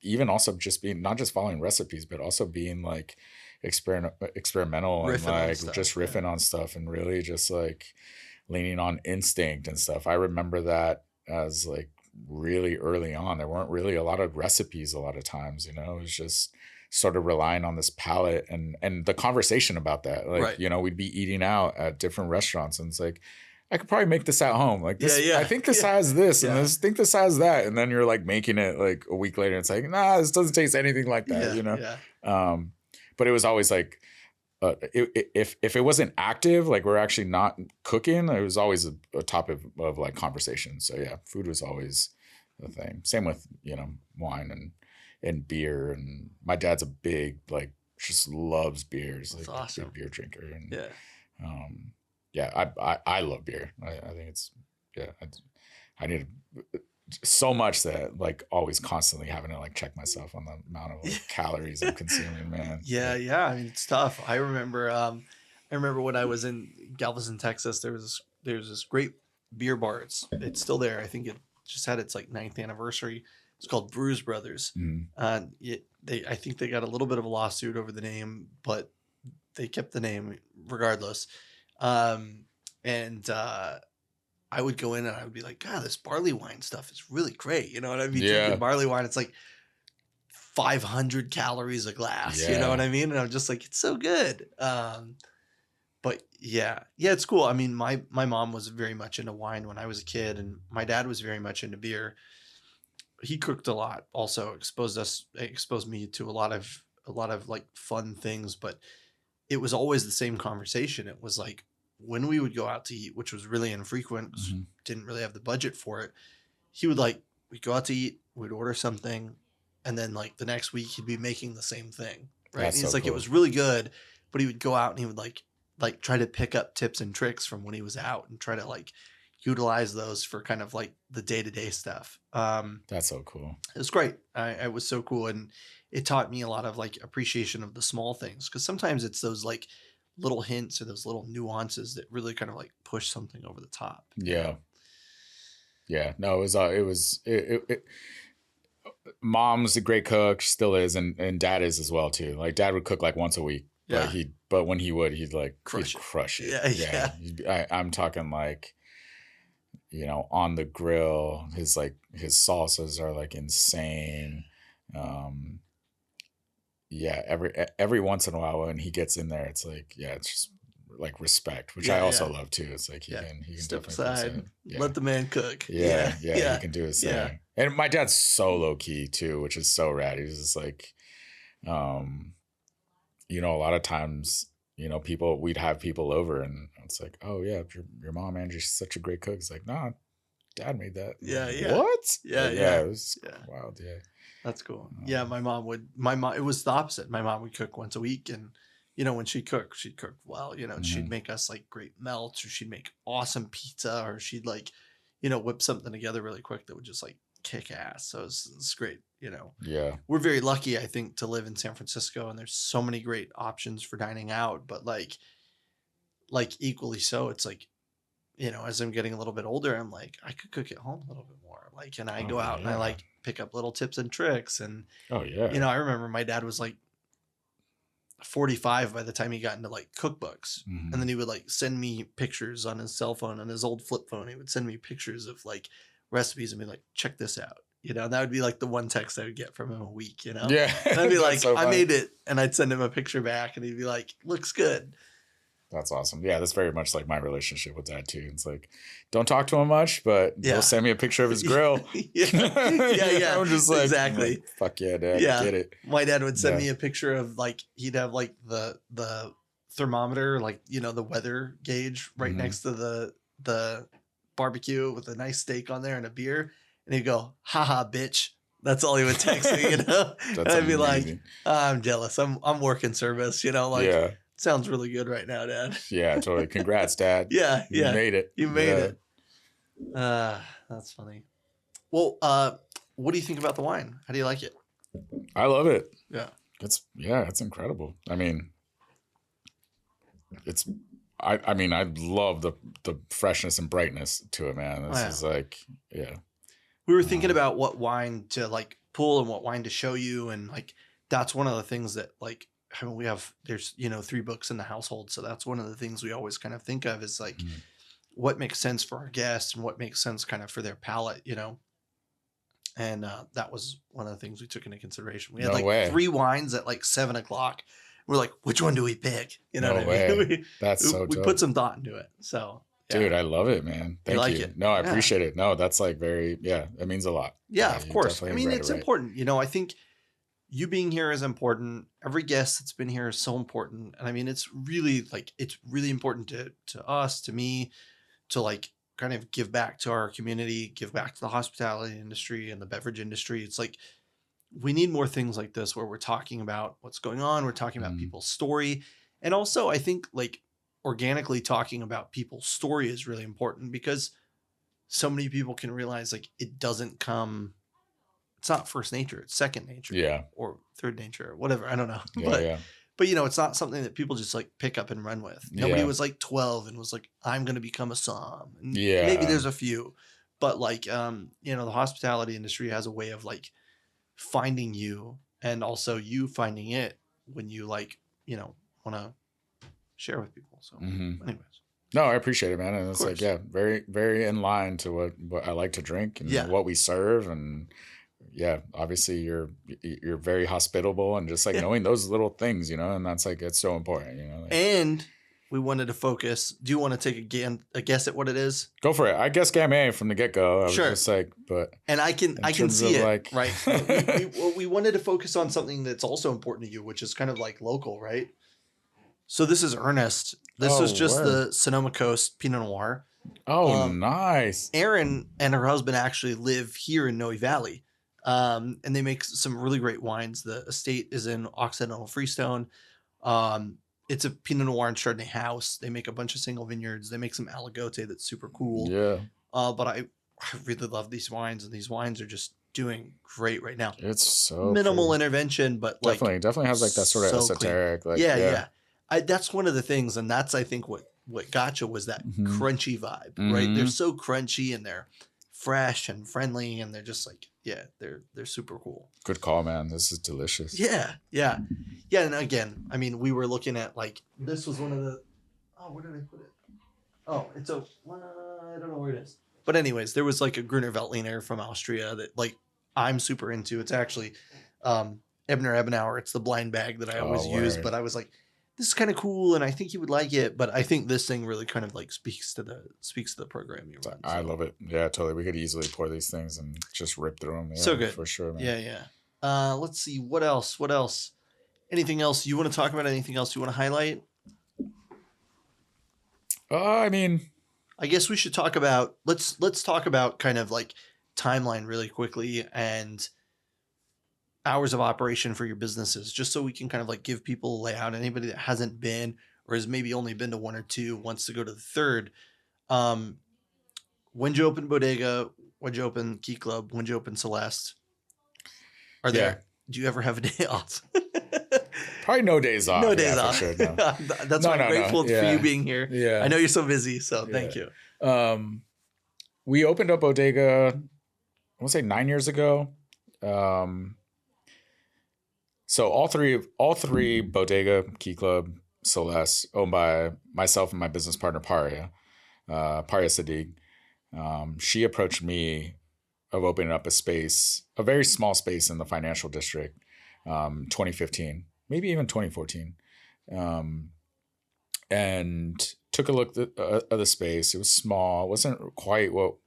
even also just being, not just following recipes, but also being like experimental and Riffing on like stuff. just Yeah. riffing on stuff and really just like leaning on instinct and stuff. I remember that as like really early on. There weren't really a lot of recipes a lot of times, you know, it was just sort of relying on this palate and the conversation about that. Like, Right. you know, we'd be eating out at different restaurants and it's like, I could probably make this at home. Like this, Yeah, yeah, I think this yeah. has this, and Yeah. this think this has that, and then you're like making it like a week later. And it's like, nah, this doesn't taste anything like that, Yeah, you know. yeah. But it was always like, if it wasn't active, like we're actually not cooking, it was always a topic of like conversation. So yeah, food was always the thing. Same with, you know, wine and beer. And my dad's a big, like, just loves beers. That's like awesome. big beer drinker. And Yeah. yeah, I love beer. I think it's, yeah, I need so much that like always constantly having to like check myself on the amount of like calories I'm consuming, man. Yeah, yeah. I mean, it's tough. I remember when I was in Galveston, Texas, there's this great beer bar. It's still there. I think it just had its like 9th anniversary. It's called Brews Brothers. Mhm. I think they got a little bit of a lawsuit over the name, but they kept the name regardless. And I would go in and I would be like, God, this barley wine stuff is really great. You know what I mean? Yeah. Drinking barley wine, it's like 500 calories a glass. You know Yeah. what I mean? And I'm just like, it's so good. But yeah, it's cool. I mean, my mom was very much into wine when I was a kid, and my dad was very much into beer. He cooked a lot, also exposed me to a lot of like fun things, but it was always the same conversation. It was like when we would go out to eat, which was really infrequent, 'cause Mhm. didn't really have the budget for it. We'd go out to eat, we'd order something, and then like the next week he'd be making the same thing, right? That's And he's so like, it cool. was really good, but he would go out and he would like try to pick up tips and tricks from when he was out and try to like utilize those for kind of like the day-to-day stuff. That's so cool. It was great. I was so cool, and it taught me a lot of like appreciation of the small things, because sometimes it's those like little hints or those little nuances that really kind of like push something over the top. Yeah. Yeah. No, mom's a great cook, still is, and dad is as well too. Like dad would cook like once a week, Yeah. but when he'd like Crush it. crush it. Yeah. I'm talking like, you know, on the grill, his salsas are like insane. Yeah, every once in a while when he gets in there, it's like, yeah, it's just like respect, which I also love too. It's like he can Step definitely put aside, yeah. let the man cook. Yeah, he can do his thing. Yeah. And my dad's so low key too, which is so rad. He's just like, you know, a lot of times, you know, we'd have people over and it's like, oh yeah, your mom Angie, she's such a great cook. It's like, nah, dad made that. Yeah, Like, yeah. what? Yeah, Like, yeah. It was Yeah. wild. Yeah. That's cool. Yeah, it was the opposite. My mom would cook once a week, and you know, when she'd cook well. You know, she'd make us like great melts, or she'd make awesome pizza, or she'd like, you know, whip something together really quick that would just like kick ass. So it's great. You know, Yeah. we're very lucky, I think, to live in San Francisco, and there's so many great options for dining out. But like equally so, it's like, you know, as I'm getting a little bit older, I'm like, I could cook at home a little bit more. Like, and I go out and I like pick up little tips and tricks. And, Oh yeah. you know, I remember my dad was like 45 by the time he got into like cookbooks. Mhm. And then he would like send me pictures on his cell phone, on his old flip phone. He would send me pictures of like recipes and be like, check this out. You know, and that would be like the one text I would get from him a week, you know? Yeah. And I'd be like, so I funny. made it. And I'd send him a picture back and he'd be like, looks good. That's awesome. Yeah, that's very much like my relationship with dad too. It's like, don't talk to him much, but Yeah. he'll send me a picture of his grill. yeah. I'm just like, exactly. Fuck yeah, dad. Yeah. Get it. My dad would send Yeah. me a picture of like, he'd have like the thermometer, like, the weather gauge right Mhm. next to the barbecue with a nice steak on there and a beer. And he'd go, haha, bitch. That's all he would text me, And That's I'd be like, amazing. I'm jealous. I'm working service, like, Yeah. sounds really good right now, Dad. Yeah, totally. Congrats, Dad. Yeah, You yeah. made it. You made Yeah. it. That's funny. Well, what do you think about the wine? How do you like it? I love it. Yeah. It's incredible. I mean, I love the freshness and brightness to it, man. This is like, yeah. We were thinking about what wine to like pull and what wine to show you, and like that's one of the things that like there's 3 books in the household, so that's one of the things we always kind of think of is like what makes sense for our guests and what makes sense kind of for their palate, and that was one of the things we took into consideration. We had No way. 3 wines at like 7:00. We're like, which one do we pick? You know No what I mean? way. That's so we dope. put some thought into it. So yeah. Dude, I love it, man. Thank like you. it? No, I Yeah. appreciate it. No, that's like it means a lot. Yeah, of you course. I definitely mean, read it it's right. important. I think you being here is important. Every guest that's been here is so important. And I mean, it's really important to us, to me, to like kind of give back to our community, give back to the hospitality industry and the beverage industry. It's like we need more things like this where we're talking about what's going on. We're talking about people's story. And also, I think like organically talking about people's story is really important because so many people can realize like it's not first nature, it's second nature. Yeah. Or third nature or whatever. I don't know. Yeah, But it's not something that people just like pick up and run with. Nobody Yeah. was like 12 and was like, I'm going to become a som. And Yeah. maybe there's a few, but like, the hospitality industry has a way of like finding you and also you finding it when you like, want to share with people. So anyways. No, I appreciate it, man. And it's course. like, very, very in line to what I like to drink and what we serve. And yeah, obviously you're very hospitable and just like knowing those little things, and that's like, it's so important, like, and we wanted to focus. Do you want to take a guess at what it is? Go for it. I guess Gamay from the get-go. I was Sure. just like, but and I can see it, like... right? we wanted to focus on something that's also important to you, which is kind of like local, right? So this is Ernest. This is just the Sonoma Coast Pinot Noir. Oh, nice. Erin and her husband actually live here in Noe Valley. And they make some really great wines. The estate is in Occidental Freestone. It's a Pinot Noir and Chardonnay house. They make a bunch of single vineyards. They make some Aligote that's super cool. Yeah. But I really love these wines, and these wines are just doing great right now. It's so minimal pretty. Intervention, but definitely has like that sort of so esoteric. clean. Like, yeah. That's one of the things, and that's I think what gotcha was that crunchy vibe, right? They're so crunchy and they're fresh and friendly, and they're just like they're super cool. Good call, man. This is delicious. Yeah. And again, I mean, we were looking at like this was one of the where did I put it? Oh, it's I don't know where it is. But anyways, there was like a Gruner Veltliner from Austria that like I'm super into. It's actually Ebner Ebenauer. It's the blind bag that I always use, but I was like, this is kind of cool, and I think you would like it. But I think this thing really kind of like speaks to the program you run. I love it. Yeah, totally. We could easily pour these things and just rip through them. Yeah, so good for sure, man. Yeah. Let's see what else. Anything else you want to talk about? Anything else you want to highlight? I mean, I guess we should talk about let's talk about kind of like timeline really quickly and hours of operation for your businesses, just so we can kind of like give people a layout. Anybody that hasn't been or has maybe only been to 1 or 2 wants to go to the third. When'd you open Bodega? When'd you open Key Club? When'd you open Celeste? Do you ever have a day off? Probably no days off. No days off. For sure, no. That's why I'm grateful for you being here. Yeah. I know you're so busy, so thank you. We opened up Bodega, I want to say 9 years ago. So all three Bodega, Key Club, Celeste, owned by myself and my business partner Paria Sadiq. She approached me of opening up a very small space in the financial district, 2015, maybe even 2014, and took a look at the space. It was small. It wasn't quite what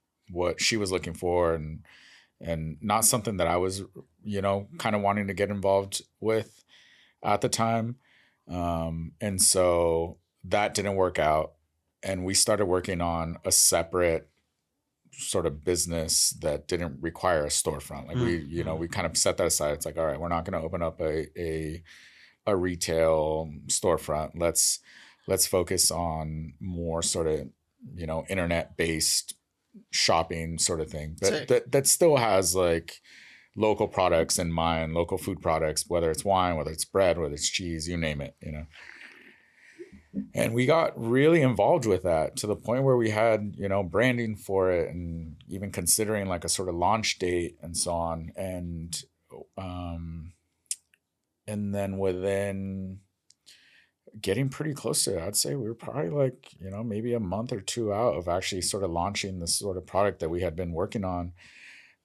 she was looking for, and not something that I was, kind of wanting to get involved with at the time. And so that didn't work out. And we started working on a separate sort of business that didn't require a storefront. Like we kind of set that aside. It's like, all right, we're not going to open up a retail storefront. Let's focus on more sort of, internet based shopping sort of thing that still has like local products in mind, local food products, whether it's wine, whether it's bread, whether it's cheese, you name it, And we got really involved with that to the point where we had, branding for it and even considering like a sort of launch date and so on. And then within getting pretty close to it, I'd say we were probably like, maybe a month or two out of actually sort of launching this sort of product that we had been working on,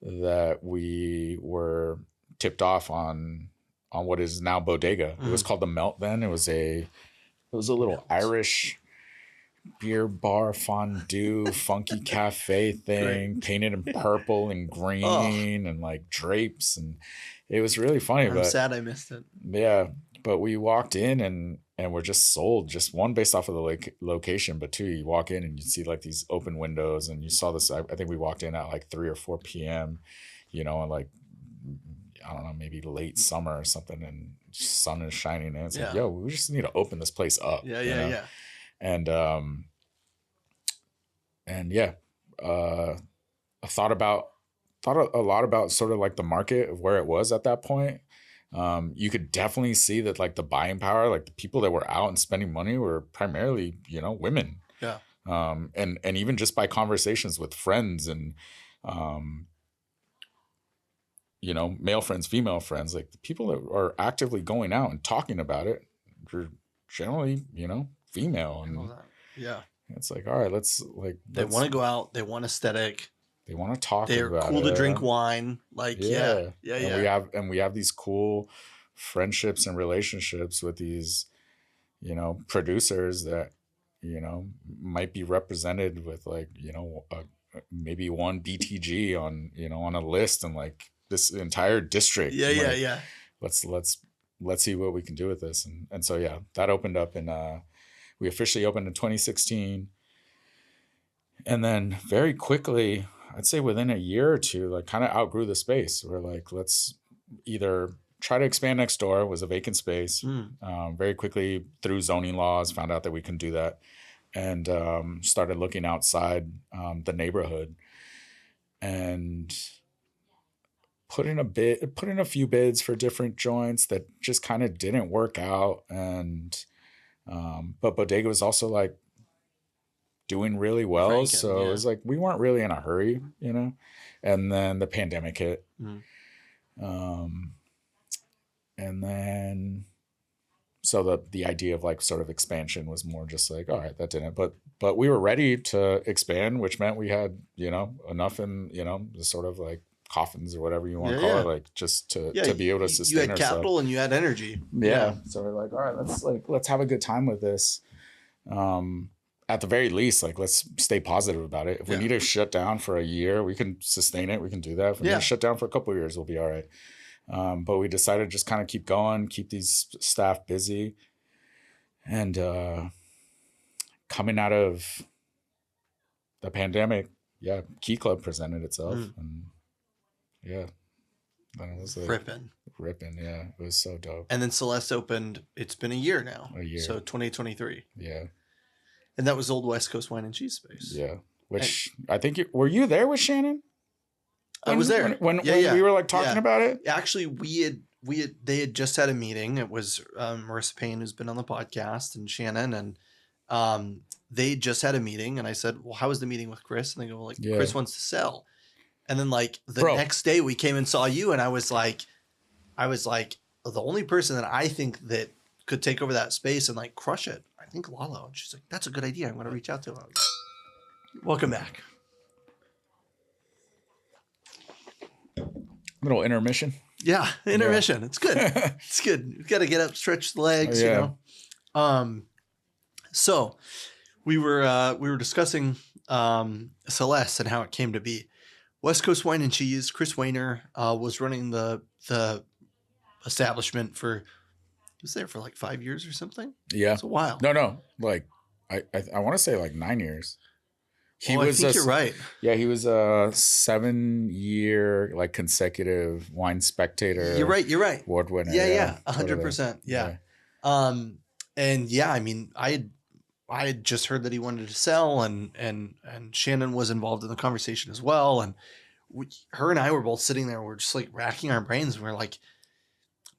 that we were tipped off on what is now Bodega. It was called the Melt then. It was a little Irish beer bar fondue funky cafe thing. Great. Painted in purple and green and like drapes, and it was really funny. I'm sad I missed it. Yeah, but we walked in and we're just sold. Just one, based off of the location, but two, you walk in and you see like these open windows, and you saw this. I think we walked in at like 3 or 4 p.m. And like, I don't know, maybe late summer or something, and sun is shining, and it's like, yo, we just need to open this place up. Yeah. And I thought a lot about sort of like the market of where it was at that point. You could definitely see that like the buying power, like the people that were out and spending money were primarily, women. Yeah. And even just by conversations with friends and, male friends, female friends, like the people that are actively going out and talking about it are generally, female. And yeah, it's like, all right, they want to go out. They want aesthetic. They want to talk They're about cool it. to drink wine. Like, yeah. And we have these cool friendships and relationships with these, producers that, might be represented with like, maybe one BTG on, on a list and like this entire district. Yeah. Let's see what we can do with this. And so, yeah, that opened up we officially opened in 2016. And then very quickly, I'd say within a year or two, like kind of outgrew the space. We're like, let's either try to expand next door. It was a vacant space. Very quickly through zoning laws, found out that we couldn't do that, and started looking outside the neighborhood and put in a few bids for different joints that just kind of didn't work out. And but Bodega was also like doing really well. So it was like, we weren't really in a hurry, and then the pandemic hit. And then, so the idea of like sort of expansion was more just like, all right, that didn't, but we were ready to expand, which meant we had, enough in, the sort of like coffins or whatever you want to call it, like just to be able to sustain ourselves. You had capital and you had energy. Yeah. So we're like, all right, let's have a good time with this. At the very least, like, let's stay positive about it. If we need to shut down for a year, we can sustain it. We can do that. If we need to shut down for a couple of years, we'll be all right. But we decided to just kind of keep going, keep these staff busy. And coming out of the pandemic, Key Club presented itself. And then it was like ripping. Yeah, it was so dope. And then Celeste opened, it's been a year now. So 2023. Yeah. And that was Old West Coast Wine and Cheese Space. Yeah. Which I think were you there with Shannon? I was there when we were like talking about it. Actually, they had just had a meeting. It was Marissa Payne, who's been on the podcast, and Shannon, and they just had a meeting. And I said, "Well, how was the meeting with Chris?" And they go, "Well, like Chris wants to sell." And then like the next day, we came and saw you, and I was like, the only person that I think that could take over that space and like crush it, I think Lalo. And she's like, "That's a good idea. I'm going to reach out to him." Welcome back. Little intermission. Yeah, intermission. Yeah. It's good. It's good. You've got to get up, stretch the legs, So we were discussing Celeste and how it came to be. West Coast Wine and Cheese, Chris Wayner was running the establishment for was there for like 5 years or something. Yeah. It's a while. No. Like I want to say like 9 years. He I was think you're right. Yeah, he was a 7-year like consecutive wine spectator. You're right. Award winner. Yeah, totally. 100%. Yeah. And yeah, I mean, I had just heard that he wanted to sell, and Shannon was involved in the conversation as well. And her and I were both sitting there. We're just like racking our brains. And we're like,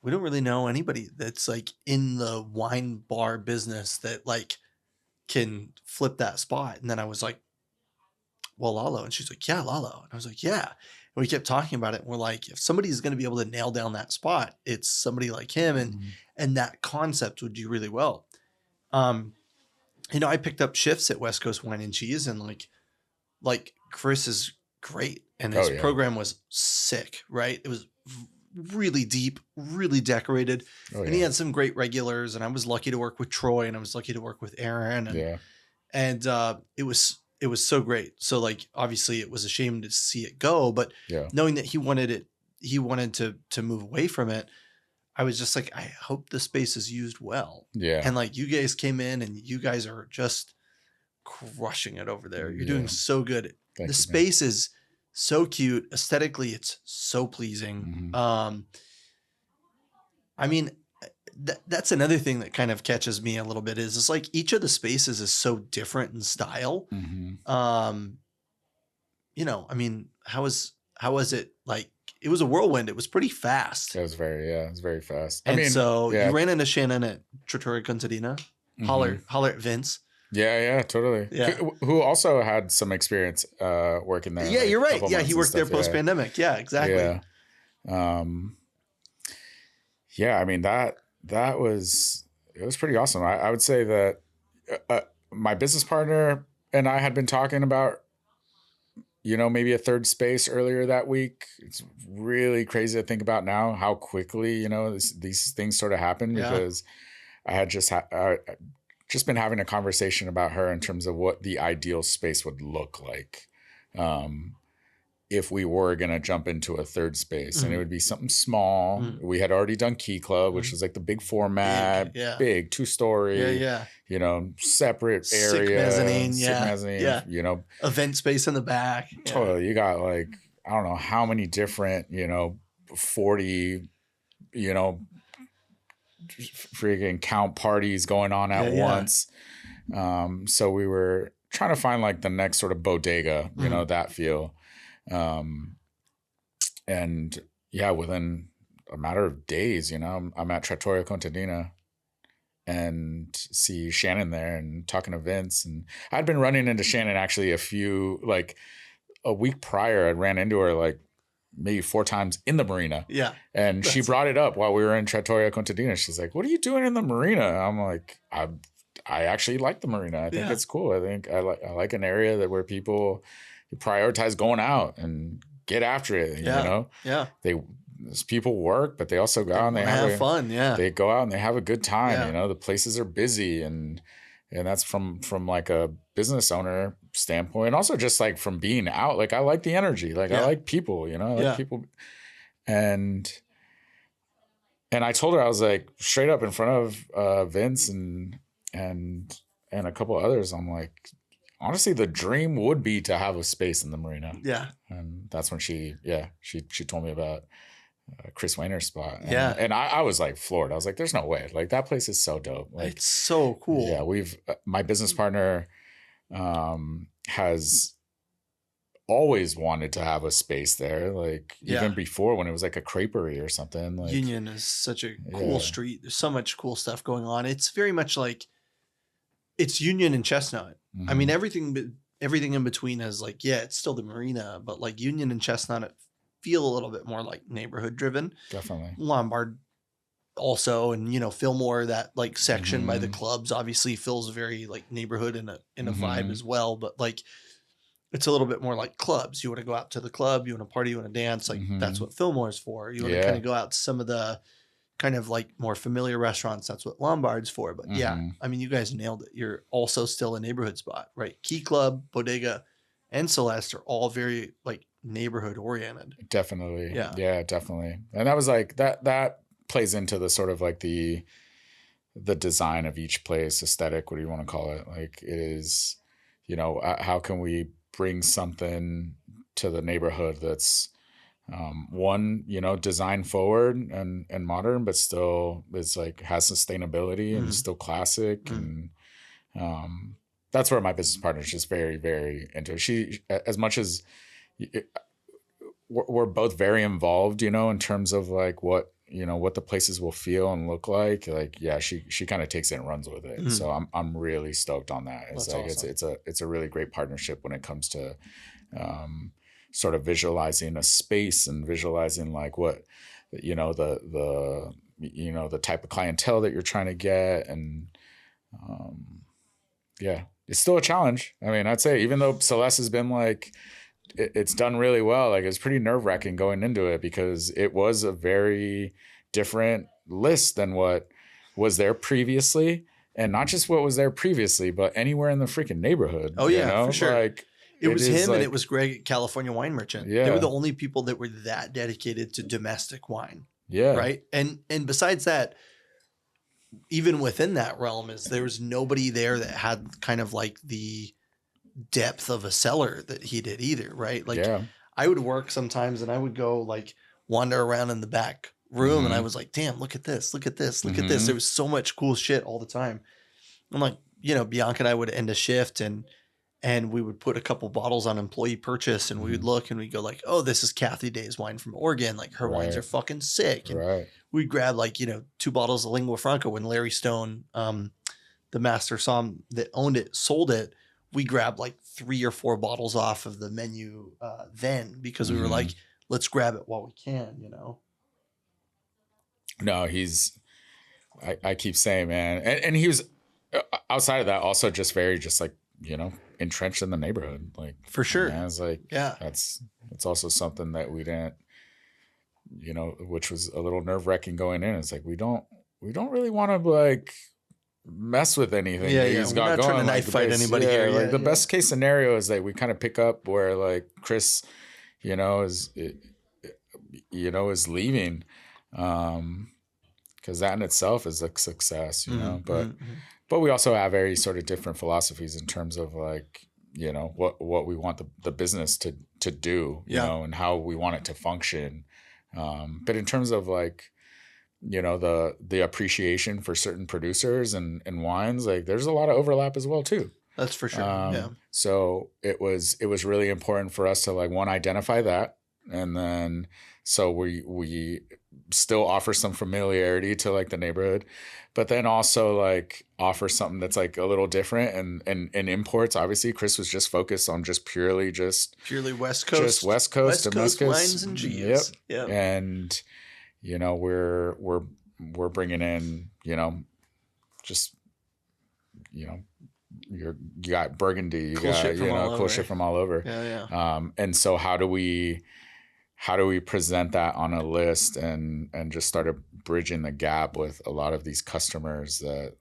we don't really know anybody that's like in the wine bar business that like can flip that spot. And then I was like, well, Lalo. And she's like, yeah, Lalo. And I was like, yeah. And we kept talking about it. And we're like, if somebody's going to be able to nail down that spot, it's somebody like him. And that concept would do really well. I picked up shifts at West Coast Wine and Cheese, and like Chris is great. And his program was sick, right? It was really deep, really decorated. And he had some great regulars, and I was lucky to work with Troy, and I was lucky to work with Aaron. And it was so great. So like, obviously it was a shame to see it go, but knowing that he wanted to move away from it, I was just like, I hope the space is used well. Yeah. And like, you guys came in and you guys are just crushing it over there. You're doing so good. Thank the you, space is so cute. Aesthetically, it's so pleasing. I mean, that's another thing that kind of catches me a little bit is it's like each of the spaces is so different in style. I mean, how was it like? It was a whirlwind. It was pretty fast. It was very fast. And you ran into Shannon at Trattoria Contadina. Holler at Vince. Yeah, totally. Yeah. Who also had some experience working there. Yeah, like, you're right. Yeah, he worked there post-pandemic. Yeah, exactly. Yeah. I mean, it was pretty awesome. I would say that my business partner and I had been talking about, maybe a third space earlier that week. It's really crazy to think about now how quickly, these things sort of happen because I had just been having a conversation about her in terms of what the ideal space would look like if we were going to jump into a third space. And it would be something small. We had already done Key Club, which is like the big format, big 2-story, separate area. Sick mezzanine, event space in the back. Totally. You got like, I don't know how many different, 40, freaking count parties going on at once. So we were trying to find like the next sort of bodega, that feel. And within a matter of days, I'm at Trattoria Contadina and see Shannon there and talking to Vince. And I'd been running into Shannon actually a week prior. I ran into her like maybe 4 times in the marina. Yeah. And she brought it up while we were in Trattoria Contadina. She's like, what are you doing in the marina? I'm like, I actually like the marina. I think it's cool. I think I like an area where people prioritize going out and get after it. Yeah. People work, but they also go out and they have fun. Yeah. They go out and they have a good time. The places are busy and that's from like a business owner standpoint. Also just like from being out, like I like the energy. Like I like people, I like people. And I told her, I was like straight up in front of Vince and a couple others. I'm like, honestly, the dream would be to have a space in the marina. Yeah. And that's when she told me about Chris Wayner's spot. And I was like floored. I was like, there's no way. Like that place is so dope. Like it's so cool. Yeah. My business partner has always wanted to have a space there. Like even before when it was like a creperie or something. Like Union is such a cool street. There's so much cool stuff going on. It's very much like it's Union and Chestnut. I mean, everything in between is like, it's still the marina, but like Union and Chestnut feel a little bit more like neighborhood driven. Definitely. Lombard also, and Fillmore, that like section by the clubs obviously feels very like neighborhood in a vibe as well. But like, it's a little bit more like clubs. You want to go out to the club, you want to party, you want to dance. Like that's what Fillmore is for. You want to kind of go out to some of the kind of like more familiar restaurants. That's what Lombard's for. But I mean, you guys nailed it. You're also still a neighborhood spot, right? Key Club, Bodega, and Celeste are all very like neighborhood oriented. Definitely. Yeah, definitely. And that was like that plays into the sort of like the the design of each place, aesthetic, what do you want to call it? Like it is, you know, how can we bring something to the neighborhood that's one, you know, design forward and modern, but still is like has sustainability and is still classic. And that's where my business partner is just very, very into it. She, as much as we're both very involved, you know, in terms of like what, you know, what the places will feel and look like yeah, she kind of takes it and runs with it. So I'm really stoked on that. It's That's like awesome. it's a really great partnership when it comes to sort of visualizing a space and visualizing like what, you know, the you know, the type of clientele that you're trying to get. And yeah, it's still a challenge. I mean, I'd say even though Celeste has been like, it's done really well. Like it's pretty nerve wracking going into it because it was a very different list than what was there previously, and not just what was there previously, but anywhere in the freaking neighborhood. Oh You yeah, know, for sure. like It was is him and like, it was Greg at California Wine Merchant. They were yeah, the only people that were that dedicated to domestic wine, yeah, right? And besides that, even within that realm, is there was nobody there that had kind of like the depth of a cellar that he did either, right? Like yeah. I would work sometimes and I would go like wander around in the back room and I was like, damn, look at this, look at this, look at this. There was so much cool shit all the time. I'm like, you know, Bianca and I would end a shift and we would put a couple bottles on employee purchase and we would look and we'd go like, oh, this is Kathy Day's wine from Oregon. Like her wines are fucking sick. And Right. we'd grab like, you know, 2 bottles of Lingua Franca when Larry Stone, the master som that owned it, sold it. We grabbed like 3 or 4 bottles off of the menu then because we were like, let's grab it while we can, you know? No, I keep saying, man. And he was outside of that also just very, just like, you know, entrenched in the neighborhood. Like For sure. I was like, Yeah. that's also something that we didn't, you know, which was a little nerve wracking going in. It's like, we don't really want to like mess with anything Yeah, that yeah. he's We're got not going. trying to Like knife fight anybody here. like Yeah, the yeah. best case scenario is that we kind of pick up where like Chris, you know, is leaving, because that in itself is a success, you know. But we also have very sort of different philosophies in terms of like, you know, what we want the business to do, you know, and how we want it to function. But in terms of like, you know, the appreciation for certain producers and wines, like there's a lot of overlap as well too. That's for sure. Yeah. So it was really important for us to like, one, identify that, and then so we still offer some familiarity to like the neighborhood, but then also like offer something that's like a little different. And imports, obviously Chris was just focused on just purely West Coast, just West Coast Damascus wines and G's. Yep. And you know, we're bringing in, you know, just, you know, you got Burgundy, you Cool got, shit from you know, all cool over. shit from all over. Yeah. And so how do we present that on a list and just started bridging the gap with a lot of these customers that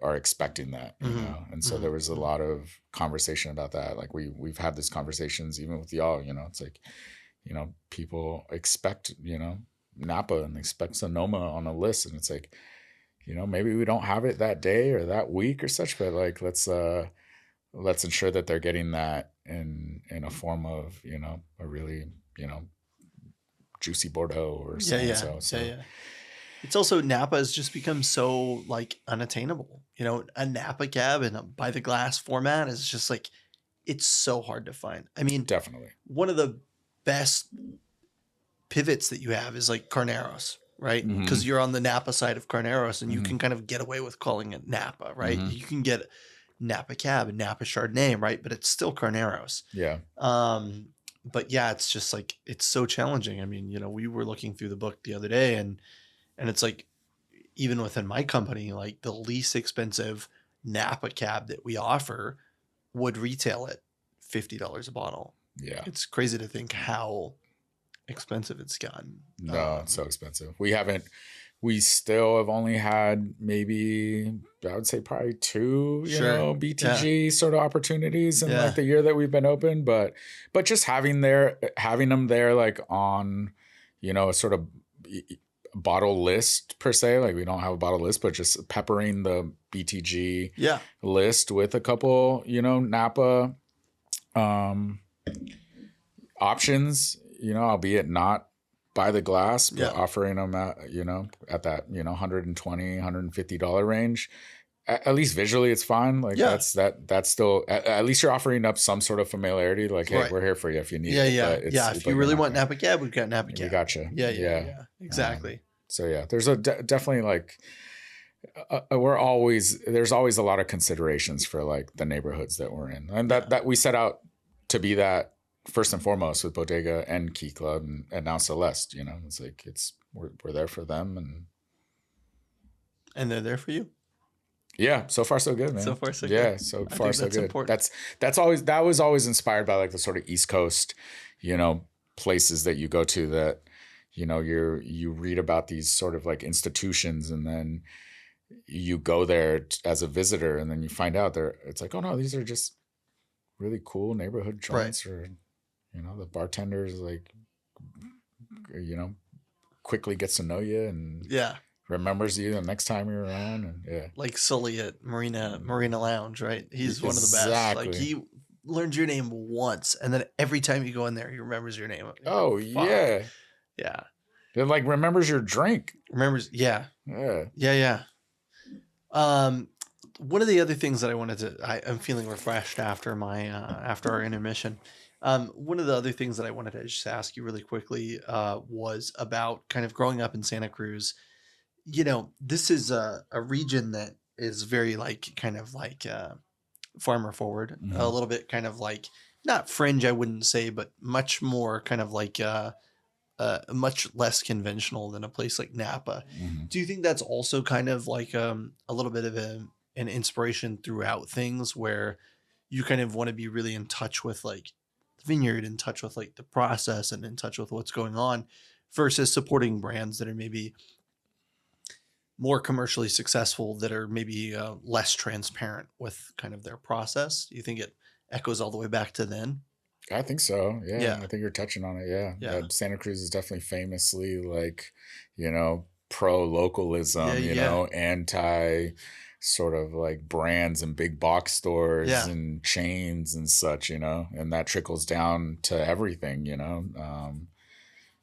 are expecting that, you know? And so there was a lot of conversation about that. Like we've had these conversations even with y'all, you know, it's like, you know, people expect, you know, Napa and expect Sonoma on a list. And it's like, you know, maybe we don't have it that day or that week or such, but like, let's ensure that they're getting that in a form of, you know, a really, you know, juicy Bordeaux or something. So Yeah. It's also, Napa has just become so like unattainable. You know, a Napa cab in a by the glass format is just like, it's so hard to find. I mean, definitely one of the best pivots that you have is like Carneros, right? Because you're on the Napa side of Carneros and you can kind of get away with calling it Napa, right? You can get Napa Cab and Napa Chardonnay, right? But it's still Carneros. Yeah. But yeah, it's just like, it's so challenging. I mean, you know, we were looking through the book the other day and it's like, even within my company, like the least expensive Napa Cab that we offer would retail at $50 a bottle. Yeah. It's crazy to think how expensive it's gotten. No, it's so expensive. We still have only had maybe, I would say probably 2, you know, BTG sort of opportunities in like the year that we've been open, but just having them there, like on, you know, sort of bottle list per se. Like we don't have a bottle list, but just peppering the BTG list with a couple, Napa options, albeit not by the glass, but offering them at that, $120, $150 range. At least visually it's fine. Like that's still, at least you're offering up some sort of familiarity. Like, hey, we're here for you if you need it. But if you really want Napa Cab, we've got Napa Cab. We got you. Yeah. Exactly. So there's definitely like, there's always a lot of considerations for like the neighborhoods that we're in. And that we set out to be that first and foremost with Bodega and Klub and now Celeste, it's like, we're there for them and they're there for you. Yeah, so far so good, man. So far so good. Yeah, so far so good. Important. That was always inspired by like the sort of East Coast, places that you go to that, you read about these sort of like institutions, and then you go there as a visitor, and then you find out it's like, oh no, these are just really cool neighborhood joints, or the bartenders like, quickly gets to know you and remembers you the next time you're around, and like Sully at Marina Lounge, right? He's one of the best. Like he learned your name once, and then every time you go in there, he remembers your name. Oh yeah. It like remembers your drink. Yeah. One of the other things that I wanted to, I'm feeling refreshed after after our intermission. One of the other things that I wanted to just ask you really quickly was about kind of growing up in Santa Cruz. This is a region that is very like kind of like farmer forward, a little bit kind of like not fringe, I wouldn't say, but much more kind of like much less conventional than a place like Napa. Do you think that's also kind of like a little bit of an inspiration throughout things where you kind of want to be really in touch with like the vineyard, in touch with like the process, and in touch with what's going on, versus supporting brands that are maybe more commercially successful, that are maybe less transparent with kind of their process? Do you think it echoes all the way back to then? I think so. Yeah. I think you're touching on it. Yeah. Santa Cruz is definitely famously like, pro localism, anti sort of like brands and big box stores and chains and such, and that trickles down to everything,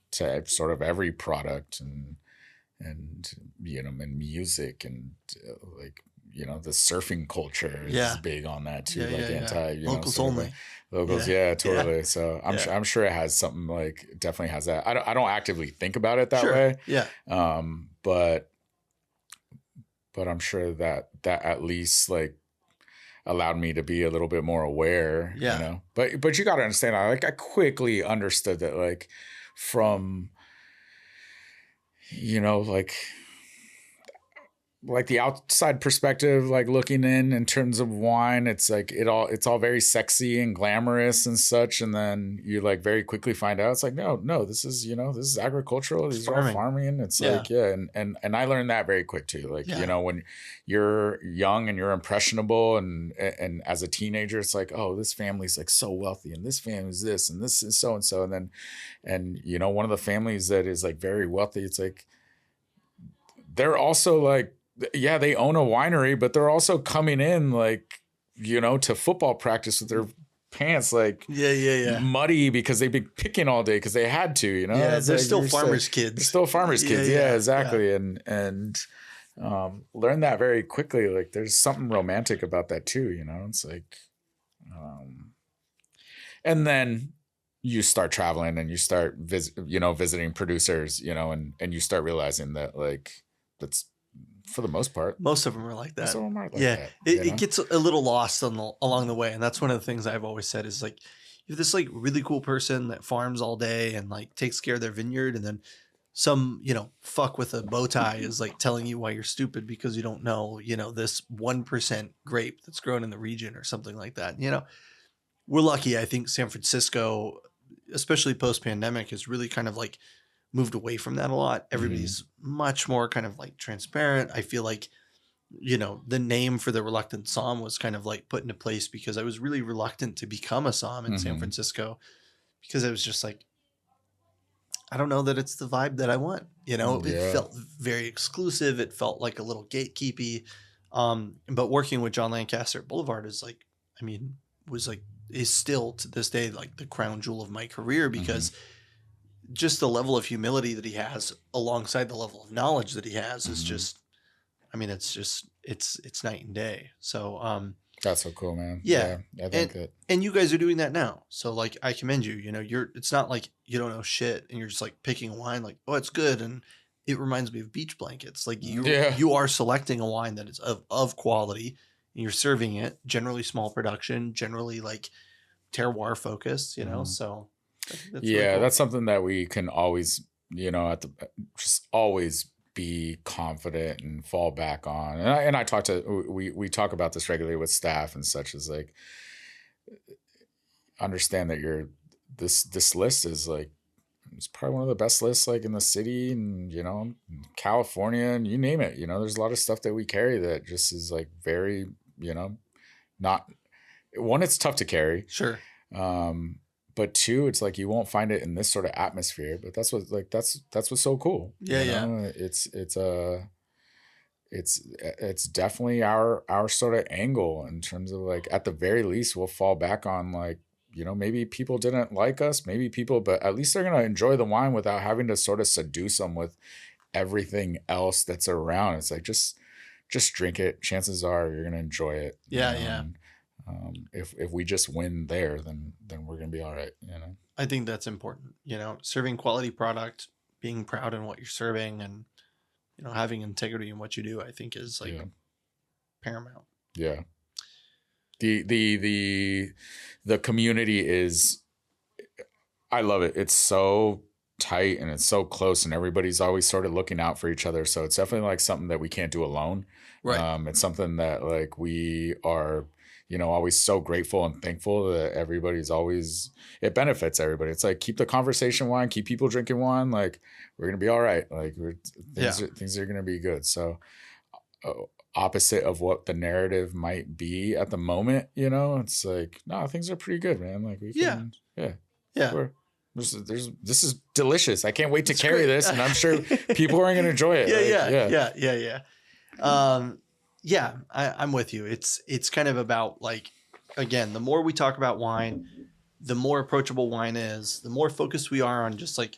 to sort of every product and and music and like the surfing culture is big on that too, locals only. Locals, totally. So I'm sure it has something, like definitely has that. I don't actively think about it that way. But I'm sure that at least like allowed me to be a little bit more aware. But you got to understand, I quickly understood that like from like the outside perspective, like looking in terms of wine, it's like it's all very sexy and glamorous and such, and then you like very quickly find out it's like no, this is this is agricultural, these are all farming. It's like and I learned that very quick too, like when you're young and you're impressionable and as a teenager, it's like, oh, this family's like so wealthy and this family's this and this is so and so, and then one of the families that is like very wealthy, it's like they're also like, they own a winery, but they're also coming in like, to football practice with their pants like muddy because they've been picking all day because they had to, they're still farmers' kids. They're still farmers' kids. Yeah, exactly. And learn that very quickly. Like there's something romantic about that too, It's like, and then you start traveling and you start visiting producers, and you start realizing that like that's, for the most part, most of them are like that. Most of them are like that. It gets a little lost along the way, and that's one of the things I've always said is like, you have this like really cool person that farms all day and like takes care of their vineyard, and then some fuck with a bow tie is like telling you why you're stupid because you don't know this 1% grape that's grown in the region or something like that. We're lucky. I think San Francisco, especially post pandemic, has really kind of like moved away from that a lot. Everybody's much more kind of like transparent. I feel like, the name for the Reluctant Somm was kind of like put into place because I was really reluctant to become a somm in San Francisco, because I was just like, I don't know that it's the vibe that I want. You know, it Yeah. felt very exclusive. It felt like a little gatekeepy. But working with John Lancaster at Boulevard is like, I mean, was like, is still to this day like the crown jewel of my career Hmm. because just the level of humility that he has alongside the level of knowledge that he has is Hmm. just, I mean, it's just, it's night and day. So, That's so cool, man. yeah. Yeah, I think And that. and you guys are doing that now. So like I commend you. You know, it's not like you don't know shit and you're just like picking a wine like, oh, it's good. And it reminds me of beach blankets. Like Yeah. you are selecting a wine that is of quality and you're serving it, generally small production, generally like terroir focused, you know. Mhm. So I think that's really Yeah, cool. that's something that we can always, at the just always be confident and fall back on. And I talk to we talk about this regularly with staff and such as like understand that this list is like it's probably one of the best lists like in the city and California and you name it. There's a lot of stuff that we carry that just is like very, not one, it's tough to carry. Sure. Um, but two, it's like you won't find it in this sort of atmosphere. But that's what's so cool. Yeah, yeah. It's definitely our sort of angle in terms of like at the very least we'll fall back on like maybe people didn't like us, maybe people, but at least they're gonna enjoy the wine without having to sort of seduce them with everything else that's around. It's like just drink it. Chances are you're gonna enjoy it. Yeah, yeah. And, if we just win there, then we're gonna be all right. I think that's important. You know, serving quality product, being proud in what you're serving and having integrity in what you do, I think is like Yeah. paramount. Yeah. The community is, I love it. It's so tight and it's so close and everybody's always sort of looking out for each other. So it's definitely like something that we can't do alone. Right. It's something that like we are, always so grateful and thankful that everybody's always, it benefits everybody. It's like, keep the conversation wine, keep people drinking wine. Like we're going to be all right. Like things are going to be good. So opposite of what the narrative might be at the moment, it's like, no, things are pretty good, man. Like we can, Yeah. this is delicious. I can't wait to carry great. this, and I'm sure people are going to enjoy it. Yeah. I'm with you. It's kind of about like, again, the more we talk about wine, the more approachable wine is, the more focused we are on just like,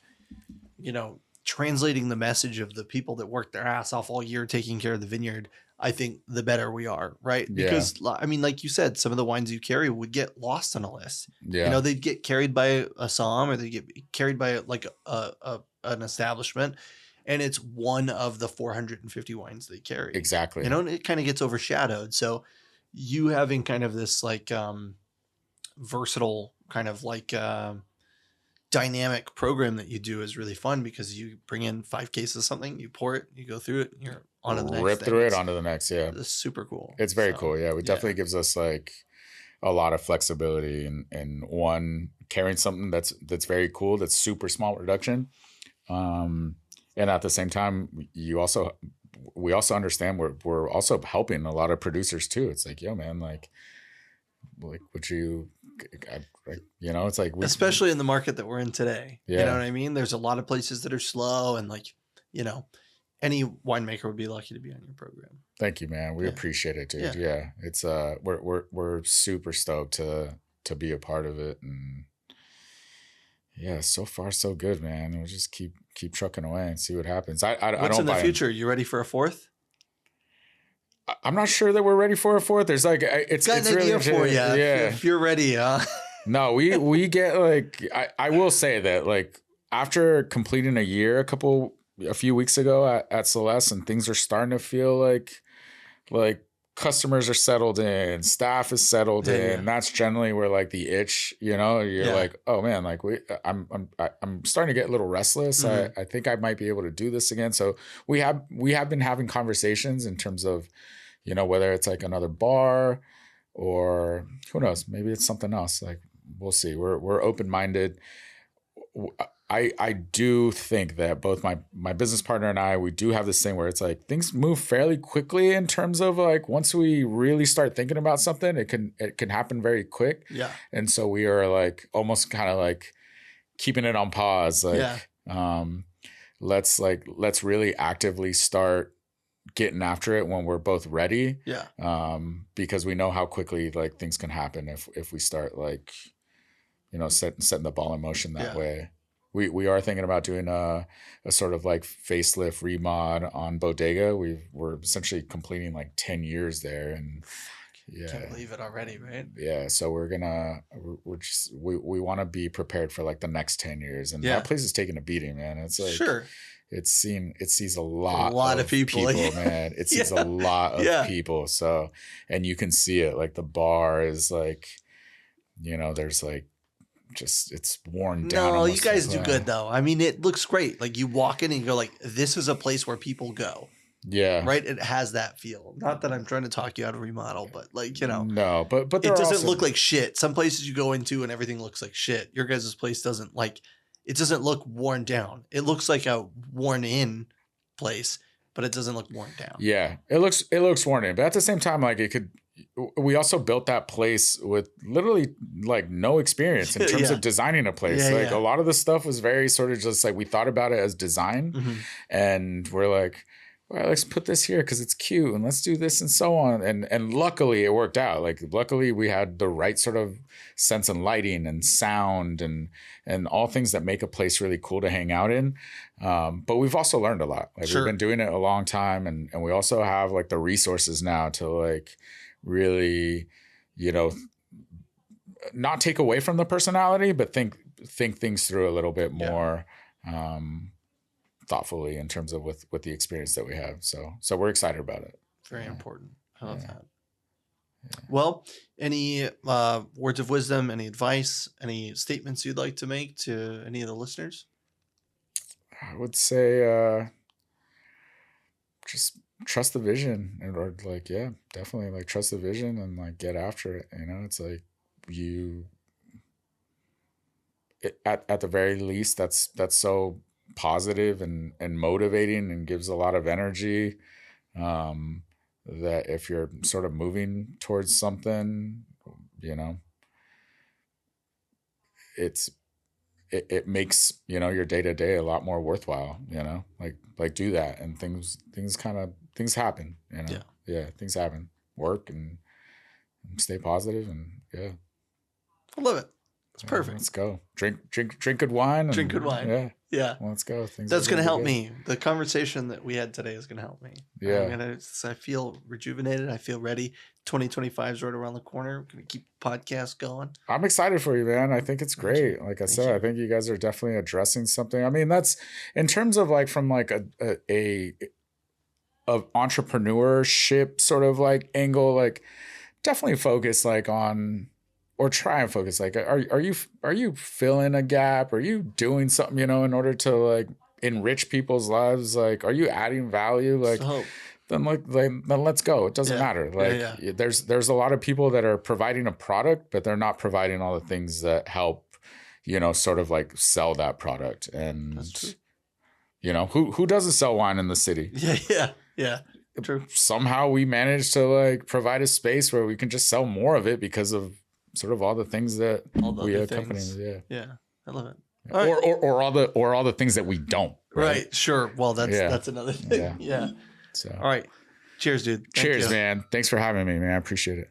translating the message of the people that work their ass off all year taking care of the vineyard. I think the better we are, right? Because I mean, like you said, some of the wines you carry would get lost on a list. Yeah. They'd get carried by a somm or they get carried by like an establishment, and it's one of the 450 wines they carry. Exactly. And it kind of gets overshadowed. So you having kind of this like versatile kind of like dynamic program that you do is really fun because you bring in 5 cases of something, you pour it, you go through it, and you're on to the next Rip thing. through it onto the next. Yeah. It's super cool. It's very cool. Yeah. It definitely gives us like a lot of flexibility and one carrying something that's very cool. That's super small production. And at the same time, we also understand we're also helping a lot of producers too. It's like, yo, man, like would you, it's like, especially in the market that we're in today. Yeah. You know what I mean? There's a lot of places that are slow and like, any winemaker would be lucky to be on your program. Thank you, man. We appreciate it, dude. Yeah. It's we're super stoked to be a part of it. And yeah, so far so good, man. We'll just keep trucking away and see what happens. What's I don't in the future? You ready for a 4th? I'm not sure that we're ready for a 4th. There's like it's got an really idea for you. Yeah. If you're ready, No, we get like I will say that like after completing a year a few weeks ago at Celeste, and things are starting to feel like customers are settled in, staff is settled in. That's generally where like the itch, you're like, oh man, like I'm starting to get a little restless. Mm-hmm. I think I might be able to do this again. So we have been having conversations in terms of, whether it's like another bar or who knows, maybe it's something else. Like we'll see. We're open-minded. I do think that both my business partner and I, we do have this thing where it's like things move fairly quickly in terms of like once we really start thinking about something, it can happen very quick. Yeah. And so we are like almost kind of like keeping it on pause. Like, Let's really actively start getting after it when we're both ready. Yeah. Because we know how quickly like things can happen if we start like, setting the ball in motion that way. We are thinking about doing a sort of like facelift remod on Bodega. We're essentially completing like 10 years there, and can't believe it already, right? Yeah, so we want to be prepared for like the next 10 years, and that place is taking a beating, man. It's like it sees a lot of people man. It sees a lot of people. So, and you can see it, like the bar is like, there's like, just it's worn down. No, you guys do good though. I mean, it looks great. Like you walk in and you go like, this is a place where people go. Yeah. Right. It has that feel. Not that I'm trying to talk you out of remodel, but like, No, but it doesn't look like shit. Some places you go into and everything looks like shit. Your guys' place doesn't look worn down. It looks like a worn in place, but it doesn't look worn down. Yeah. It looks worn in, but at the same time, like we also built that place with literally like no experience in terms of designing a place. A lot of the stuff was very sort of just like, we thought about it as design, and we're like, all right, let's put this here because it's cute, and let's do this and so on. And luckily it worked out. Like luckily we had the right sort of sense and lighting and sound and all things that make a place really cool to hang out in. But we've also learned a lot. Like we've been doing it a long time, and we also have like the resources now to like really, not take away from the personality, but think things through a little bit more thoughtfully in terms of with the experience that we have. So we're excited about it. Very important. I love that. Yeah. Well, any words of wisdom, any advice, any statements you'd like to make to any of the listeners? I would say just trust the vision, or like, definitely like trust the vision and like get after it. It's like at the very least, that's so positive and motivating and gives a lot of energy, that if you're sort of moving towards something, it makes your day-to-day a lot more worthwhile, like do that, and things happen, things happen, work and stay positive, and I love it. It's perfect. Let's go. Drink good wine. Drink good wine. Yeah. Let's go. That's going to help me. The conversation that we had today is going to help me. Yeah. I feel rejuvenated. I feel ready. 2025 is right around the corner. We're going to keep the podcast going. I'm excited for you, man. I think it's great. Like I said, I think you guys are definitely addressing something. I mean, that's in terms of like from like a entrepreneurship sort of like angle, like definitely focus like on, or try and focus, like, are you filling a gap? Are you doing something, in order to like enrich people's lives? Like, are you adding value? Like, then let's go. It doesn't matter. Like, there's a lot of people that are providing a product, but they're not providing all the things that help, sort of like sell that product. And who doesn't sell wine in the city? Yeah. True. Somehow we managed to like provide a space where we can just sell more of it because of sort of all the things that we accompany. Yeah, I love it. Or all the things that we don't. Right. Sure. Well, that's another thing. Yeah. So all right. Cheers, dude. Cheers, man. Thanks for having me, man. I appreciate it.